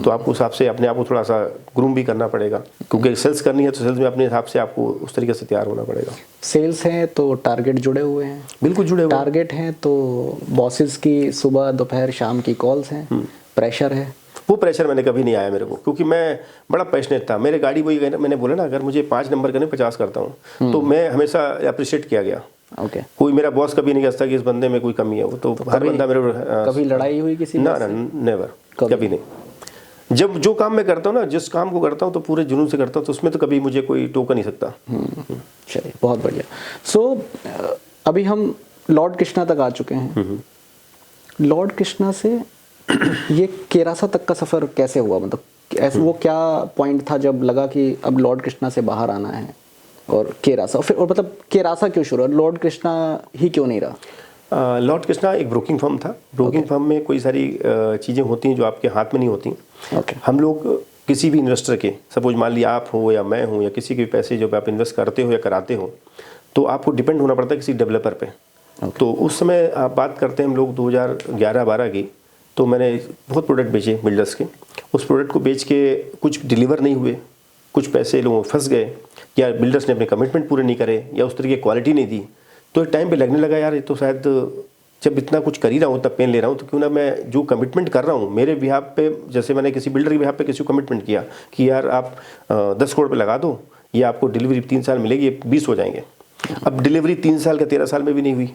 तो आपको हिसाब से अपने आप को थोड़ा सा ग्रूम भी करना पड़ेगा, क्योंकि सेल्स करनी है तो सेल्स में अपने हिसाब से आपको उस तरीके से तैयार होना पड़ेगा। सेल्स है तो टारगेट जुड़े हुए हैं, बिल्कुल जुड़े हुए। टारगेट है तो बॉसेस की सुबह दोपहर शाम की कॉल्स हैं, प्रेशर है। वो प्रेशर मैंने कभी नहीं आया मेरे को, क्योंकि मैं बड़ा पैशनेट था। मेरे गाड़ी वही, मैंने बोला ना, अगर मुझे 5 नंबर करने 50 करता हूँ, तो मैं हमेशा अप्रिशिएट किया गया। कोई मेरा बॉस कभी नहीं कहता कि इस बंदे में कोई कमी है, वो तो हर बंदा मेरे। कभी लड़ाई हुई किसी ना नेवर, कभी नहीं। जब जो काम मैं करता हूँ ना, जिस काम को करता हूँ तो पूरे जुनून से करता हूँ, तो उसमें तो कभी मुझे कोई टोका नहीं सकता। चलिए, बहुत बढ़िया। सो अभी हम लॉर्ड कृष्णा तक आ चुके हैं। लॉर्ड कृष्णा से ये केरासा तक का सफर कैसे हुआ, मतलब ऐसे वो क्या पॉइंट था जब लगा कि अब लॉर्ड कृष्णा से बाहर आना है, और केरासा, फिर और मतलब केरासा क्यों शुरू, लॉर्ड कृष्णा ही क्यों नहीं रहा? लॉर्ड कृष्णा एक ब्रोकिंग फर्म था। ब्रोकिंग फर्म में कोई सारी चीज़ें होती हैं जो आपके हाथ में नहीं होती। हम लोग किसी भी इन्वेस्टर के, सपोज मान लिया आप हो या मैं हूँ या किसी के पैसे जो आप इन्वेस्ट करते हो या कराते हो, तो आपको डिपेंड होना पड़ता है किसी डेवलपर पे। तो उस समय आप बात करते हैं हम लोग 2011-12 की, तो मैंने बहुत प्रोडक्ट बेचे बिल्डर्स के। उस प्रोडक्ट को बेच के कुछ डिलीवर नहीं हुए, कुछ पैसे लोगों फंस गए, या बिल्डर्स ने अपने कमिटमेंट पूरे नहीं करे, या उस तरह की क्वालिटी नहीं दी। तो एक टाइम पे लगने लगा यार ये तो शायद जब इतना कुछ कर ही रहा हूँ, तब पेन ले रहा हूँ, तो क्यों ना मैं जो कमिटमेंट कर रहा हूँ मेरे बिहाफ पे, जैसे मैंने किसी बिल्डर के बिहाफ पे किसी को कमिटमेंट किया कि यार आप 10 करोड़ पे लगा दो, ये आपको डिलीवरी 3 साल मिलेगी, ये 20 हो जाएंगे। अब डिलीवरी 3 साल का 13 साल में भी नहीं हुई,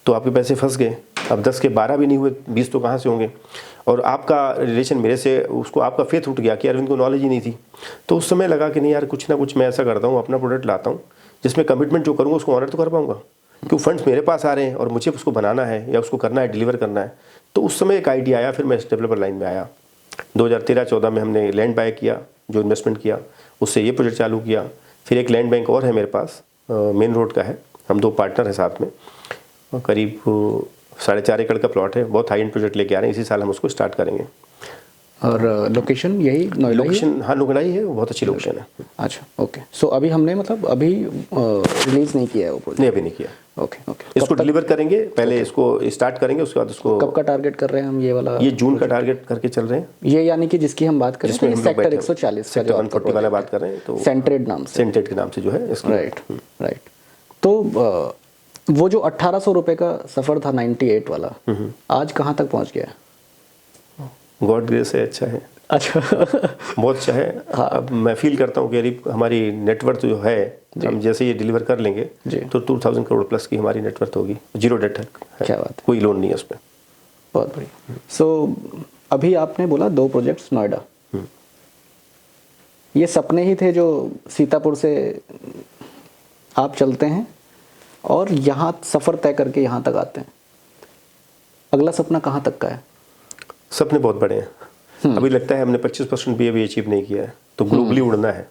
तो आपके पैसे फंस गए। अब 10 के 12 भी नहीं हुए, 20 तो कहाँ से होंगे। और आपका रिलेशन मेरे से, उसको आपका फेथ उठ गया कि यार इनको नॉलेज ही नहीं थी। तो उस समय लगा कि नहीं यार, कुछ ना कुछ मैं ऐसा करता हूँ, अपना प्रोडक्ट लाता हूँ जिसमें कमिटमेंट जो करूँगा उसको ऑनर तो कर पाऊँगा, क्यों फंड्स मेरे पास आ रहे हैं और मुझे उसको बनाना है या उसको करना है, डिलीवर करना है। तो उस समय एक आइडिया आया, फिर मैं इस डेवलपर लाइन में आया। 2013-14 में हमने लैंड बाय किया, जो इन्वेस्टमेंट किया उससे ये प्रोजेक्ट चालू किया। फिर एक लैंड बैंक और है मेरे पास, मेन रोड का है, हम 2 पार्टनर हैं साथ में, करीब 4.5 एकड़ का प्लॉट है। बहुत हाई एंड प्रोजेक्ट लेके आ रहे हैं, इसी साल हम उसको स्टार्ट करेंगे। और लोकेशन यही नोएडा ही है? लोकेशन हाँ नोएडा ही है, बहुत अच्छी लोकेशन है। अच्छा, ओके। सो अभी हमने मतलब अभी रिलीज नहीं किया है वो प्रोजेक्ट? नहीं, अभी नहीं किया। Okay okay. इसको डिलीवर करेंगे, पहले इसको स्टार्ट करेंगे, उसके बाद उसको। कब का टारगेट कर रहे हैं हम ये वाला? ये जून का टारगेट करके चल रहे हैं। ये यानी कि जिसकी हम बात कर रहे हैं, सेक्टर 140 का सेक्टर 140 वाला बात कर रहे हैं, तो सेंट्रेड नाम से, सेंट्रेड के नाम से जो है इसका। Right right. तो वो जो 1800 रुपए का सफर था 98 वाला, आज कहाँ तक पहुँच गया? गॉड ग्रेस है, अच्छा है। अच्छा बहुत अच्छा है। हाँ। अब मैं फील करता हूँ कि हमारी नेटवर्थ जो है, हम जैसे ये डिलीवर कर लेंगे तो 2000 करोड़ प्लस की हमारी नेटवर्थ होगी। जीरो डेट है। क्या बात है, कोई लोन नहीं है उसमें। बहुत बढ़िया। सो अभी आपने बोला 2 प्रोजेक्ट्स नोएडा, ये सपने ही थे जो सीतापुर से आप चलते हैं और यहाँ सफ़र तय करके यहाँ तक आते हैं। अगला सपना कहाँ तक का है? सपने बहुत बड़े हैं। अभी लगता है हमने 25% भी अभी अचीव नहीं किया है, तो ग्लोबली उड़ना है,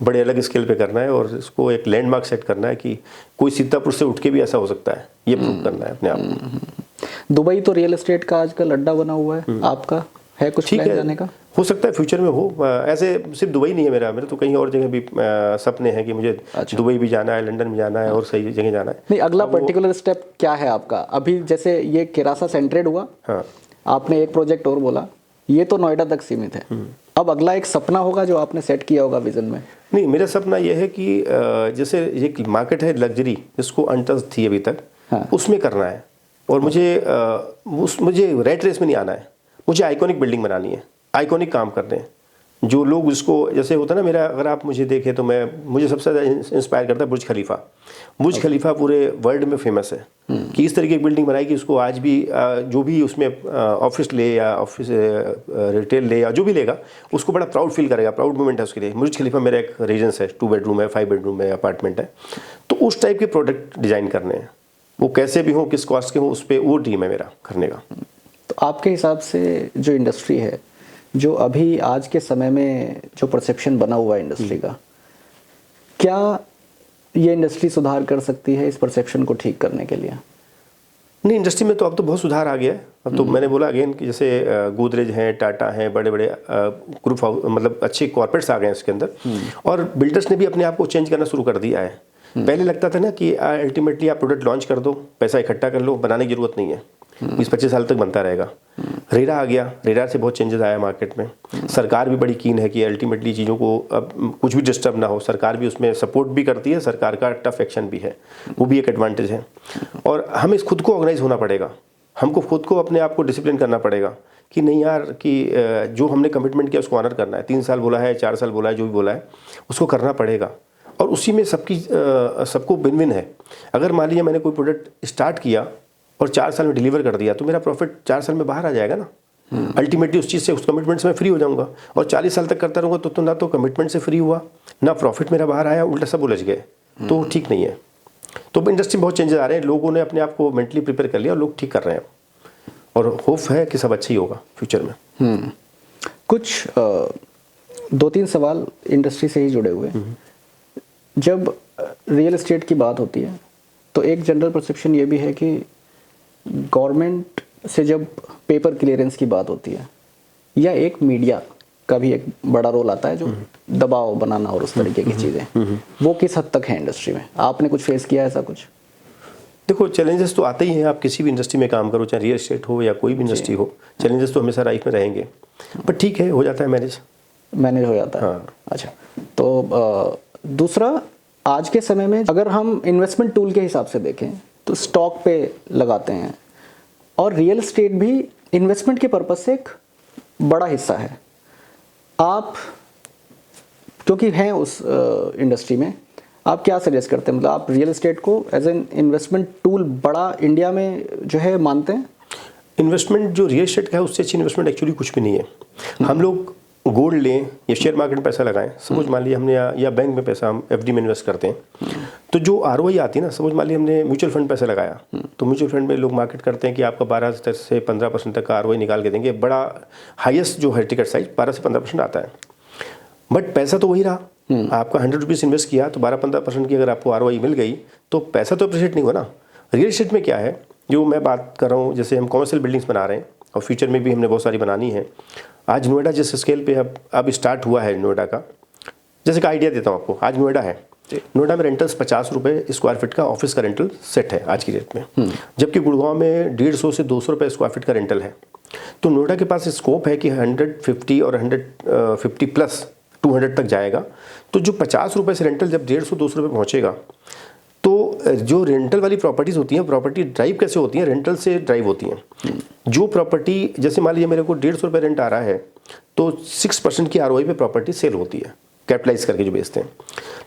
बड़े अलग स्केल पे करना है, और इसको एक लैंडमार्क सेट करना है कि कोई सीतापुर से उठ के भी ऐसा हो सकता है, ये प्रूव करना है अपने आप को। दुबई तो रियल एस्टेट का आजकल अड्डा बना हुआ है, आपका है कुछ प्लान जाने का? हो सकता है फ्यूचर में हो। ऐसे सिर्फ दुबई नहीं है मेरे तो कहीं और जगह भी सपने हैं कि मुझे दुबई भी जाना है, लंदन भी जाना है, और सही जगह जाना है। नहीं, अगला पर्टिकुलर स्टेप क्या है आपका? अभी जैसे ये किरासा सेंट्रेड हुआ, हाँ, आपने एक प्रोजेक्ट और बोला, ये तो नोएडा तक सीमित है। अब अगला एक सपना होगा जो आपने सेट किया होगा विजन में? नहीं, मेरा सपना यह है कि जैसे एक मार्केट है लग्जरी, जिसको अनटच थी अभी तक, हाँ, उसमें करना है। और मुझे रेट रेस में नहीं आना है, मुझे आइकॉनिक बिल्डिंग बनानी है, आइकॉनिक काम करने हैं, जो लोग उसको, जैसे होता है ना मेरा, अगर आप मुझे देखें तो मुझे सबसे ज़्यादा इंस्पायर करता है बुर्ज खलीफा। बुर्ज खलीफा पूरे वर्ल्ड में फेमस है कि इस तरीके की बिल्डिंग बनाई कि उसको आज भी जो भी उसमें ऑफिस ले या ऑफिस रिटेल ले या जो भी लेगा, उसको बड़ा प्राउड फील करेगा, प्राउड मोमेंट है उसके लिए। बुर्ज खलीफा मेरा एक रेजिडेंस है, 2 बेडरूम है, 5 बेडरूम है, अपार्टमेंट है। तो उस टाइप के प्रोडक्ट डिज़ाइन करने हैं, वो कैसे भी हो, किस कॉस्ट के हो, उस पर वो ड्रीम है मेरा करने का। तो आपके हिसाब से जो इंडस्ट्री है, जो अभी आज के समय में जो परसेप्शन बना हुआ है इंडस्ट्री का, क्या ये इंडस्ट्री सुधार कर सकती है इस परसेप्शन को ठीक करने के लिए? नहीं, इंडस्ट्री में तो अब तो बहुत सुधार आ गया है। अब तो मैंने बोला अगेन कि जैसे गोदरेज हैं, टाटा हैं, बड़े बड़े ग्रुप मतलब अच्छे कॉर्पोरेट्स आ गए हैं इसके अंदर, और बिल्डर्स ने भी अपने आप को चेंज करना शुरू कर दिया है। पहले लगता था ना कि अल्टीमेटली आप प्रोडक्ट लॉन्च कर दो, पैसा इकट्ठा कर लो, बनाने की जरूरत नहीं है, 20-25 साल तक बनता रहेगा। रेरा आ गया, रेरा से बहुत चेंजेस आया मार्केट में। सरकार भी बड़ी कीन है कि अल्टीमेटली चीज़ों को अब कुछ भी डिस्टर्ब ना हो, सरकार भी उसमें सपोर्ट भी करती है, सरकार का टफ एक्शन भी है, वो भी एक एडवांटेज है। और हमें खुद को ऑर्गेनाइज होना पड़ेगा, हमको खुद को अपने आप को डिसिप्लिन करना पड़ेगा कि नहीं यार, कि जो हमने कमिटमेंट किया उसको ऑनर करना है। 3 साल बोला है, 4 साल बोला है, जो भी बोला है उसको करना पड़ेगा, और उसी में सबको विन विन है। अगर मान लीजिए मैंने कोई प्रोडक्ट स्टार्ट किया और 4 साल में डिलीवर कर दिया, तो मेरा प्रॉफिट 4 साल में बाहर आ जाएगा ना। अल्टीमेटली उस चीज़ से, उस कमिटमेंट से मैं फ्री हो जाऊंगा। और 40 साल तक करता रहूँगा तो ना तो कमिटमेंट से फ्री हुआ, ना प्रॉफिट मेरा बाहर आया, उल्टा सब उलझ गए, तो ठीक नहीं है। तो इंडस्ट्री में बहुत चेंजेस आ रहे हैं, लोगों ने अपने आप को मेंटली प्रिपेयर कर लिया और लोग ठीक कर रहे हैं, और होप है कि सब अच्छा ही होगा फ्यूचर में। कुछ 2-3 सवाल इंडस्ट्री से ही जुड़े हुए। जब रियल एस्टेट की बात होती है तो एक जनरल परसेप्शन ये भी है कि गवर्नमेंट से जब पेपर क्लियरेंस की बात होती है, या एक मीडिया का भी एक बड़ा रोल आता है, जो दबाव बनाना और उस तरीके की चीज़ें, वो किस हद तक है इंडस्ट्री में? आपने कुछ फेस किया ऐसा कुछ? देखो चैलेंजेस तो आते ही हैं, आप किसी भी इंडस्ट्री में काम करो, चाहे रियल एस्टेट हो या कोई भी इंडस्ट्री हो, चैलेंजेस तो हमेशा लाइफ में रहेंगे, बट ठीक है, हो जाता है मैनेज हो जाता है। हाँ। अच्छा, तो दूसरा, आज के समय में अगर हम इन्वेस्टमेंट टूल के हिसाब से देखें तो स्टॉक पे लगाते हैं, और रियल एस्टेट भी इन्वेस्टमेंट के पर्पज से एक बड़ा हिस्सा है। आप क्योंकि हैं उस इंडस्ट्री में, आप क्या सजेस्ट करते हैं? मतलब आप रियल एस्टेट को एज एन इन्वेस्टमेंट टूल बड़ा इंडिया में जो है मानते हैं? इन्वेस्टमेंट जो रियल एस्टेट का है उससे अच्छी इन्वेस्टमेंट एक्चुअली कुछ भी नहीं है। हम लोग गोल्ड लें या शेयर मार्केट में पैसा लगाएं, सपोज मान लिया हमने या बैंक में पैसा हम एफडी में इन्वेस्ट करते हैं, तो जो आरओआई आती है ना, सपोज मान लिया हमने म्यूचुअल फंड पैसा लगाया, तो म्यूचुअल फंड में लोग मार्केट करते हैं कि आपका 12 से 15% तक का आरओआई निकाल के देंगे, बड़ा हाईएस्ट जो है टिकट साइज 12 से 15% आता है, बट पैसा तो वही रहा। आपका 100 रुपीज़ इन्वेस्ट किया तो 12-15% की अगर आपको आरओआई मिल गई तो पैसा तो अप्रिशिएट नहीं हुआ ना। रियल एस्टेट में क्या है, जो मैं बात कर रहा हूँ, जैसे हम कमर्शियल बिल्डिंग्स बना रहे हैं और फ्यूचर में भी हमने बहुत सारी बनानी है। आज नोएडा जिस स्केल पे अब स्टार्ट हुआ है नोएडा का, जैसे का आइडिया देता हूँ आपको, आज नोएडा है, नोएडा में रेंटल्स 50 रुपये स्क्वायर फीट का ऑफिस का रेंटल सेट है आज की डेट में, जबकि गुड़गांव में 150 से 200 रुपये स्क्वायर फीट का रेंटल है। तो नोएडा के पास स्कोप है कि 150 और 150 प्लस 200 तक जाएगा। तो जो 50 रुपये से रेंटल जब 150-200 रुपये पहुँचेगा, तो जो रेंटल वाली प्रॉपर्टीज़ होती हैं, प्रॉपर्टी ड्राइव कैसे होती हैं? रेंटल से ड्राइव होती हैं। जो प्रॉपर्टी, जैसे मान लीजिए मेरे को 150 रुपये रेंट आ रहा है, तो 6% की आरओआई पे प्रॉपर्टी सेल होती है, कैपिटलाइज करके जो बेचते हैं।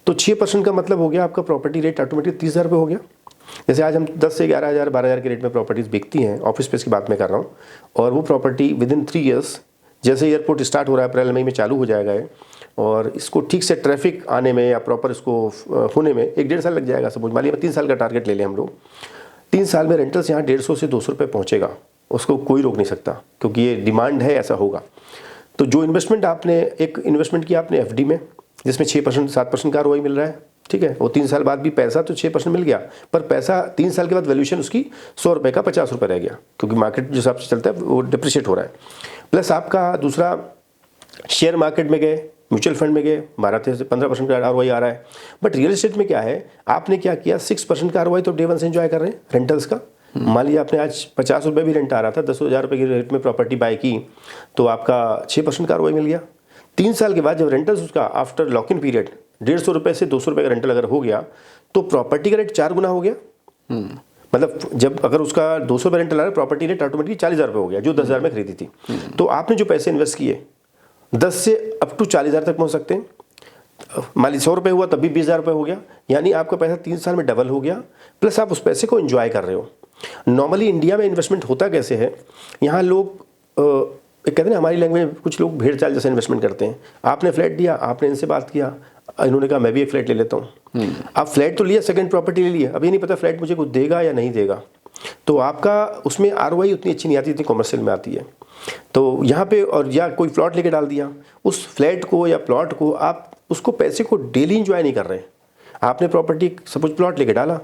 तो 6% का मतलब हो गया आपका प्रॉपर्टी रेट ऑटोमेटिक 30,000 रुपये हो गया। जैसे आज हम 10 से 11,000 12,000 के रेट में प्रॉपर्टीज़ बिकती हैं, ऑफिस स्पेस की बात मैं कर रहा हूँ, और वो प्रॉपर्टी विद इन 3 ईयर्स, जैसे एयरपोर्ट स्टार्ट हो रहा है अप्रैल मई में चालू हो जाएगा है, और इसको ठीक से ट्रैफिक आने में या प्रॉपर इसको होने में 1-1.5 साल लग जाएगा। सपोज मान लीजिए 3 साल का टारगेट ले लें हम लोग, 3 साल में रेंटल्स यहाँ 150 से 200 रुपये पहुँचेगा, उसको कोई रोक नहीं सकता, क्योंकि ये डिमांड है, ऐसा होगा। तो जो इन्वेस्टमेंट आपने एक इन्वेस्टमेंट किया आपने एफडी में, जिसमें 6% 7% का आरओआई मिल रहा है, ठीक है, वो 3 साल बाद भी पैसा तो 6% मिल गया, पर पैसा 3 साल के बाद वैल्यूएशन उसकी 100 रुपये का 50 रुपये रह गया, क्योंकि मार्केट जिस हिसाब से चलता है वो डिप्रिशिएट हो रहा है। प्लस आपका दूसरा, शेयर मार्केट में गए, म्यूचुअल फंड में गए, 12 से 15% का आरओआई आ रहा है। बट रियल एस्टेट में क्या है, आपने क्या किया, 6% का आरओआई तो डे 1 से एंजॉय कर रहे हैं रेंटल्स का। मान लीजिए आपने आज 50 रुपये भी रेंट आ रहा था, 10,000 रुपये की रेट में प्रॉपर्टी बाय की, तो आपका 6% का आरओआई मिल गया। 3 साल के बाद जब रेंटल्स उसका आफ्टर लॉक इन पीरियड 150 रुपये से 200 रुपये का रेंटल अगर हो गया, तो प्रॉपर्टी का रेट 4 गुना हो गया। मतलब जब अगर उसका 200 रुपये रेंटल आ रहा है, प्रॉपर्टी रेट ऑटोमेटिक 40,000 रुपये हो गया, जो 10,000 में खरीदी थी। तो आपने जो पैसे इन्वेस्ट किए 10 से अप टू 40,000 तक पहुंच सकते हैं। मान लीजिए 100 रुपये हुआ तब भी 20,000 रुपये हो गया, यानी आपका पैसा 3 साल में डबल हो गया, प्लस आप उस पैसे को एंजॉय कर रहे हो। नॉर्मली इंडिया में इन्वेस्टमेंट होता कैसे है, यहाँ लोग कहते हैं ना, हमारी लैंग्वेज में कुछ लोग भेड़ चाल जैसे इन्वेस्टमेंट करते हैं। आपने फ्लैट दिया, आपने इनसे बात किया, इन्होंने कहा मैं भी एक फ्लैट ले लेता हूँ। आप फ्लैट तो लिया, सेकंड प्रॉपर्टी ले लिया, अभी नहीं पता फ्लैट मुझे कुछ देगा या नहीं देगा, तो आपका उसमें आरओआई उतनी अच्छी नहीं आती जितनी कॉमर्शियल में आती है। तो यहाँ पे, और या कोई प्लॉट लेके डाल दिया, उस फ्लैट को या प्लॉट को आप उसको पैसे को डेली इंजॉय नहीं कर रहे। आपने प्रॉपर्टी सपोज प्लॉट लेके डाला,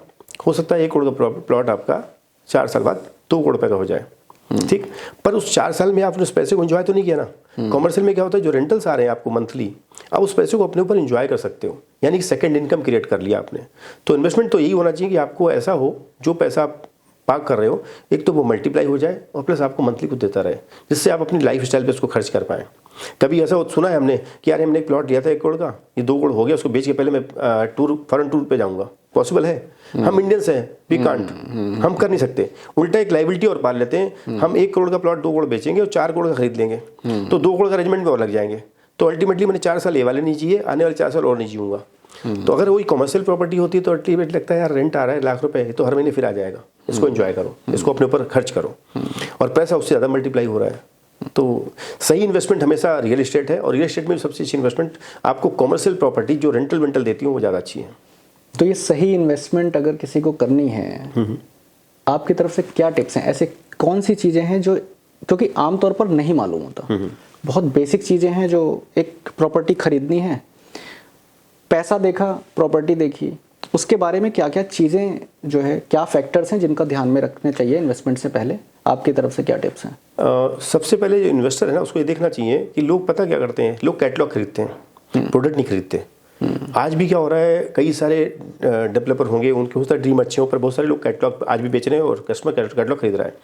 हो सकता है 1 करोड़ का प्लॉट आपका 4 साल बाद 2 करोड़ रुपये का हो जाए, ठीक, पर उस 4 साल में आपने उस पैसे को एंजॉय तो नहीं किया ना। कॉमर्शियल में क्या होता है, जो रेंटल्स आ रहे हैं आपको मंथली, आप उस पैसे को अपने ऊपर एंजॉय कर सकते हो, यानी कि सेकंड इनकम क्रिएट कर लिया आपने। तो इन्वेस्टमेंट तो यही होना चाहिए कि आपको ऐसा हो, जो पैसा आप पार्क कर रहे हो, एक तो वो मल्टीप्लाई हो जाए और प्लस आपको मंथली कुछ देता रहे, जिससे आप अपनी लाइफ स्टाइल पर उसको खर्च कर पाएँ। कभी ऐसा सुना है हमने कि यार हमने एक प्लॉट लिया था 1 करोड़ का, ये 2 करोड़ हो गया, उसको बेच के पहले मैं फॉरेन टूर पे जाऊंगा। पॉसिबल है? हम इंडियंस हैं, वी कांट, हम कर नहीं सकते। उल्टा एक लाइबिलिटी और पाल लेते हैं, हम 1 करोड़ का प्लॉट 2 करोड़ बेचेंगे और 4 करोड़ का खरीद लेंगे, तो 2 करोड़ का अरेंजमेंट में और लग जाएंगे। तो अल्टीमेटली मैंने 4 साल ये वाले नहीं जिए, आने वाले 4 साल और नहीं जीऊंगा। तो अगर वही कॉमर्शियल प्रॉपर्टी होती है तो अल्टीमेट लगता है यार रेंट आ रहा है लाख रुपए, तो हर महीने फिर आ जाएगा, इसको एंजॉय करो, इसको अपने ऊपर खर्च करो, और पैसा उससे ज़्यादा मल्टीप्लाई हो रहा है। तो सही इन्वेस्टमेंट हमेशा रियल एस्टेट है, और रियल एस्टेट में सबसे अच्छी इन्वेस्टमेंट आपको कॉमर्शियल प्रॉपर्टी जो रेंटल वेंटल देती हूँ वो ज़्यादा अच्छी है। तो ये सही इन्वेस्टमेंट अगर किसी को करनी है, आपकी तरफ से क्या टिप्स हैं? ऐसे कौन सी चीज़ें हैं जो, क्योंकि आमतौर पर नहीं मालूम होता, बहुत बेसिक चीज़ें हैं जो, एक प्रॉपर्टी खरीदनी है, पैसा देखा, प्रॉपर्टी देखी, उसके बारे में क्या क्या चीज़ें जो है, क्या फैक्टर्स हैं जिनका ध्यान में रखने चाहिए इन्वेस्टमेंट से पहले? आपकी तरफ से क्या टिप्स हैं? सबसे पहले जो इन्वेस्टर है ना, उसको ये देखना चाहिए कि लोग पता क्या करते हैं, लोग कैटलॉग खरीदते हैं, प्रोडक्ट नहीं खरीदते। आज भी क्या हो रहा है, कई सारे डेवलपर होंगे, उनके हो सकता है ड्रीम अच्छे हो, पर बहुत सारे लोग कैटलॉग आज भी बेच रहे हैं और कस्टमर कैटलॉग खरीद रहा है।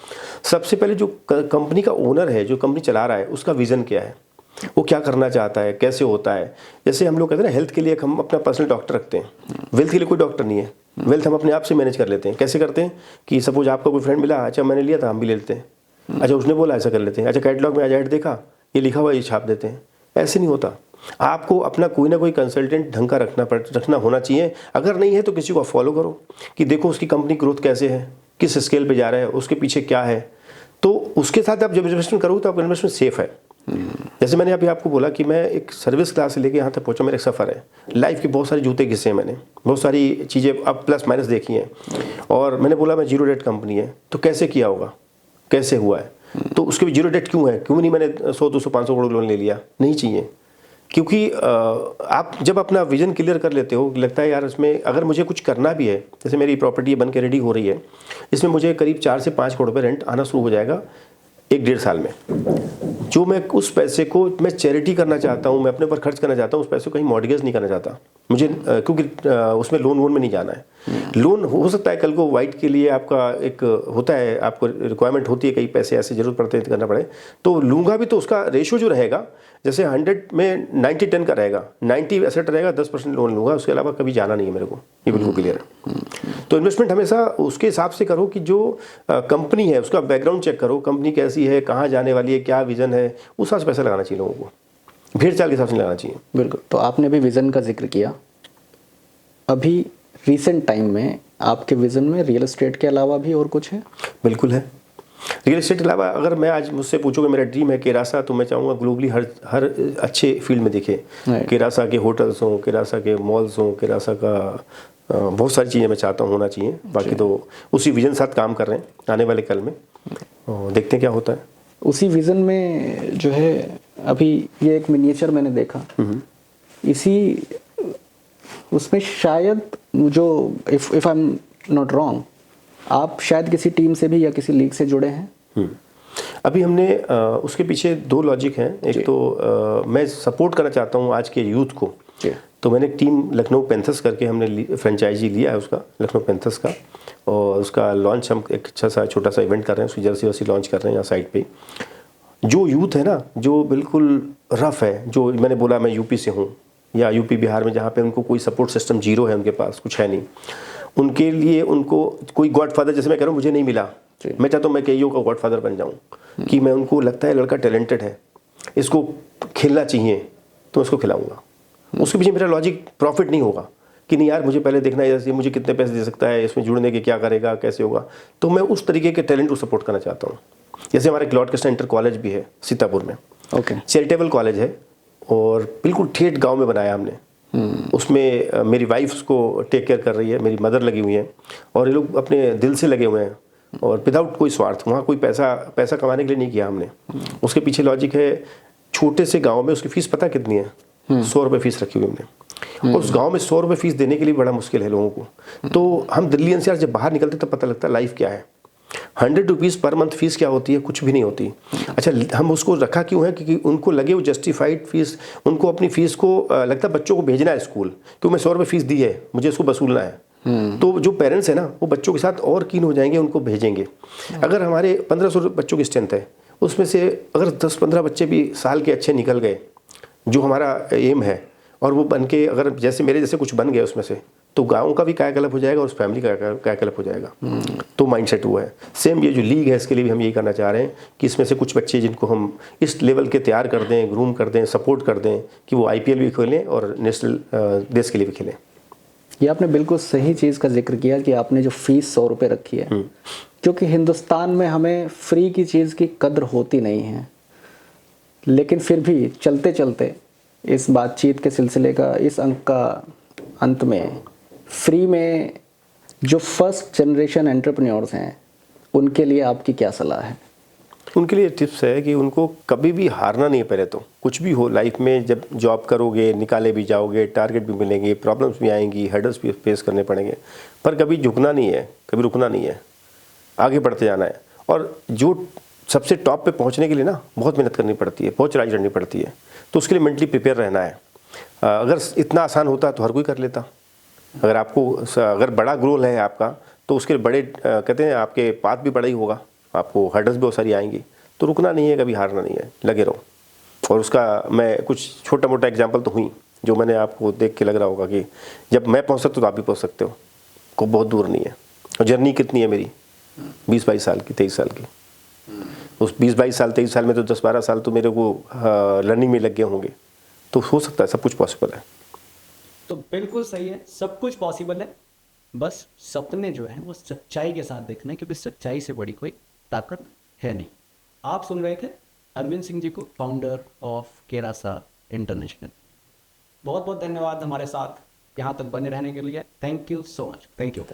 सबसे पहले जो कंपनी का ओनर है, जो कंपनी चला रहा है, उसका विज़न क्या है, वो क्या करना चाहता है, कैसे होता है। जैसे हम लोग कहते हैं ना, हेल्थ के लिए हम अपना पर्सनल डॉक्टर रखते हैं, वेल्थ के लिए कोई डॉक्टर नहीं है। वेल्थ हम अपने आप से मैनेज कर लेते हैं। कैसे करते हैं कि सपोज आपका कोई फ्रेंड मिला, अच्छा मैंने लिया था, हम भी ले लेते हैं। अच्छा उसने बोला, ऐसा कर लेते हैं। अच्छा कैटलॉग में आज ऐड देखा, ये लिखा हुआ, ये छाप देते हैं। ऐसे नहीं होता। आपको अपना कोई ना कोई कंसल्टेंट ढंग का रखना होना चाहिए। अगर नहीं है तो किसी को फॉलो करो कि देखो उसकी कंपनी ग्रोथ कैसे है, किस स्केल पे जा रहा है, उसके पीछे क्या है। तो उसके साथ आप जब इन्वेस्टमेंट करोगे तो आपका इन्वेस्टमेंट सेफ है। जैसे मैंने अभी आपको बोला कि मैं एक सर्विस क्लास से लेके यहाँ तक पहुँचा, मेरा एक सफ़र है। लाइफ के बहुत सारे जूते घिसे हैं मैंने, बहुत सारी चीज़ें अब प्लस माइनस देखी हैं। और मैंने बोला मैं जीरो डेट कंपनी है, तो कैसे किया होगा, कैसे हुआ है, तो उसके भी जीरो डेट क्यों है, क्यों नहीं मैंने 100, 200, 500 करोड़ लोन ले लिया। नहीं चाहिए, क्योंकि आप जब अपना विजन क्लियर कर लेते हो, लगता है यार इसमें अगर मुझे कुछ करना भी है, जैसे मेरी प्रॉपर्टी बन के रेडी हो रही है, इसमें मुझे करीब 4 से 5 करोड़ रुपये रेंट आना शुरू हो जाएगा 1-1.5 साल में। जो मैं उस पैसे को मैं चैरिटी करना चाहता हूँ, मैं अपने ऊपर खर्च करना चाहता हूँ, उस पैसे को कहीं मॉर्गेज नहीं करना चाहता मुझे, क्योंकि उसमें लोन में नहीं जाना है। लोन हो सकता है कल को वाइट के लिए आपका एक होता है, आपको रिक्वायरमेंट होती है, कई पैसे ऐसे जरूरत पड़ते हैं करना पड़े, तो लूँगा भी तो उसका रेशियो जो रहेगा, जैसे 100 में 90-10 का रहेगा, 90 एसेट रहेगा, 10% लोन लूँगा, उसके अलावा कभी जाना नहीं है मेरे को, ये बिल्कुल क्लियर है। तो इन्वेस्टमेंट हमेशा उसके हिसाब से करो कि जो कंपनी है उसका बैकग्राउंड चेक करो, कंपनी कैसी है, कहाँ जाने वाली है, क्या विजन है, उस हिसाब से पैसा लगाना चाहिए लोगों को, भीड़ चाल के हिसाब से लगाना चाहिए। बिल्कुल। तो आपने भी विज़न का जिक्र किया, अभी रिसेंट टाइम में आपके विज़न में रियल एस्टेट के अलावा भी और कुछ है? बिल्कुल है। रियल एस्टेट के अलावा अगर मैं आज मुझसे पूछोगे मेरा ड्रीम है केरासा, तो मैं चाहूँगा ग्लोबली हर अच्छे फील्ड में दिखे। केरासा के होटल्स हों, केरासा के मॉल्स हों, केरासा का बहुत सारी चीज़ें मैं चाहता हूँ होना चाहिए। बाकी तो उसी विजन साथ काम कर रहे हैं आने वाले कल में, और देखते हैं क्या होता है। उसी विज़न में जो है, अभी ये एक मिनिएचर मैंने देखा, इसी उसमें शायद जो if I am not wrong, आप शायद किसी टीम से भी या किसी लीग से जुड़े हैं? अभी हमने उसके पीछे 2 लॉजिक हैं। एक तो मैं सपोर्ट करना चाहता हूँ आज के यूथ को, तो मैंने एक टीम लखनऊ पैंथर्स करके हमने फ्रेंचाइजी लिया है उसका, लखनऊ पैंथर्स का, और उसका लॉन्च हम एक अच्छा सा छोटा सा इवेंट कर रहे हैं, उसकी जर्सी वर्सी लॉन्च कर रहे हैं यहाँ साइड पे। जो यूथ है ना, जो बिल्कुल रफ है, जो मैंने बोला मैं यूपी से हूँ या यूपी बिहार में, जहाँ पे उनको कोई सपोर्ट सिस्टम जीरो है, उनके पास कुछ है नहीं, उनके लिए उनको कोई गॉडफादर, जैसे मैं कह रहा हूँ मुझे नहीं मिला, मैं चाहता हूँ मैं कईयों का गॉडफादर बन जाऊँ, कि मैं उनको लगता है लड़का टैलेंटेड है, इसको खेलना चाहिए, तो उसको खिलाऊंगा। उसके पीछे मेरा लॉजिक प्रॉफिट नहीं होगा कि नहीं यार मुझे पहले देखना है जैसे मुझे कितने पैसे दे सकता है, इसमें जुड़ने के क्या करेगा, कैसे होगा। तो मैं उस तरीके के टैलेंट को सपोर्ट करना चाहता हूँ। जैसे हमारे लॉर्ड कृष्णा इंटर कॉलेज भी है सीतापुर में, चैरिटेबल कॉलेज है, और बिल्कुल ठेठ गाँव में बनाया हमने। उसमें मेरी वाइफ उसको टेक केयर कर रही है, मेरी मदर लगी हुई है, और ये लोग अपने दिल से लगे हुए हैं, और विदाउट कोई स्वार्थ। वहाँ कोई पैसा कमाने के लिए नहीं किया हमने। उसके पीछे लॉजिक है, छोटे से गांव में उसकी फीस पता कितनी है? 100 रुपये फीस रखी हुई हमने। और उस गांव में 100 रुपये फीस देने के लिए बड़ा मुश्किल है लोगों को। तो हम दिल्ली एनसीआर जब बाहर निकलते तब पता लगता है लाइफ क्या है। 100 रुपीज़ पर मंथ फीस क्या होती है? कुछ भी नहीं होती। अच्छा, हम उसको रखा क्यों है? क्योंकि उनको लगे वो जस्टिफाइड फीस, उनको अपनी फीस को लगता है बच्चों को भेजना है स्कूल, क्योंकि मैं 100 रुपये फीस दी है, मुझे इसको वसूलना है। तो जो पेरेंट्स हैं ना, वो बच्चों के साथ और कीन हो जाएंगे, उनको भेजेंगे। अगर हमारे 1500 बच्चों की स्ट्रेंथ है, उसमें से अगर 10-15 बच्चे भी साल के अच्छे निकल गए, जो हमारा एम है, और वो बन के अगर जैसे मेरे जैसे कुछ बन गए उसमें से, तो गाँव का भी कायाकल्प हो जाएगा और उस फैमिली का कायाकल्प हो जाएगा। तो माइंडसेट वो है। सेम ये जो लीग है, इसके लिए भी हम यही करना चाह रहे हैं कि इसमें से कुछ बच्चे जिनको हम इस लेवल के तैयार कर दें, ग्रूम कर दें, सपोर्ट कर दें कि वो IPL भी खेलें और नेशनल देश के लिए भी खेलें। ये आपने बिल्कुल सही चीज़ का जिक्र किया कि आपने जो फीस 100 रुपये रखी है, क्योंकि हिंदुस्तान में हमें फ्री की चीज़ की कद्र होती नहीं है। लेकिन फिर भी चलते चलते इस बातचीत के सिलसिले का इस अंक का अंत में, फ्री में जो फर्स्ट जनरेशन एंटरप्रेन्योर्स हैं, उनके लिए आपकी क्या सलाह है? उनके लिए टिप्स है कि उनको कभी भी हारना नहीं है। पहले तो कुछ भी हो लाइफ में, जब जॉब करोगे, निकाले भी जाओगे, टारगेट भी मिलेंगे, प्रॉब्लम्स भी आएंगी, हर्डल्स भी फेस करने पड़ेंगे, पर कभी झुकना नहीं है, कभी रुकना नहीं है, आगे बढ़ते जाना है। और जो सबसे टॉप पे पहुंचने के लिए ना बहुत मेहनत करनी पड़ती है, बहुत चढ़ाई चढ़नी पड़ती है, तो उसके लिए मेंटली प्रिपेयर रहना है। अगर इतना आसान होता तो हर कोई कर लेता। अगर आपको अगर बड़ा गोल है आपका तो उसके बड़े कहते हैं आपके पाथ भी बड़ा ही होगा, आपको हर्डल्स भी बहुत सारी आएंगी, तो रुकना नहीं है, कभी हारना नहीं है, लगे रहो। और उसका मैं कुछ छोटा मोटा एग्जाम्पल तो हुई जो मैंने आपको देख के लग रहा होगा कि जब मैं पहुंच सकता हूँ तो आप भी पहुंच सकते हो, को बहुत दूर नहीं है। और जर्नी कितनी है मेरी, 20-22 साल की, 23 साल की। उस 20-22 साल 23 साल में तो 10-12 साल तो मेरे को लर्निंग में लग गए होंगे। तो हो सकता है, सब कुछ पॉसिबल है। तो बिल्कुल सही है, सब कुछ पॉसिबल है, बस सपने जो है वो सच्चाई के साथ देखना है, क्योंकि सच्चाई से बड़ी कोई ताकत है नहीं। आप सुन रहे थे अरविंद सिंह जी को, फाउंडर ऑफ केरासा इंटरनेशनल। बहुत बहुत धन्यवाद हमारे साथ यहाँ तक बने रहने के लिए। Thank you so much. Thank you.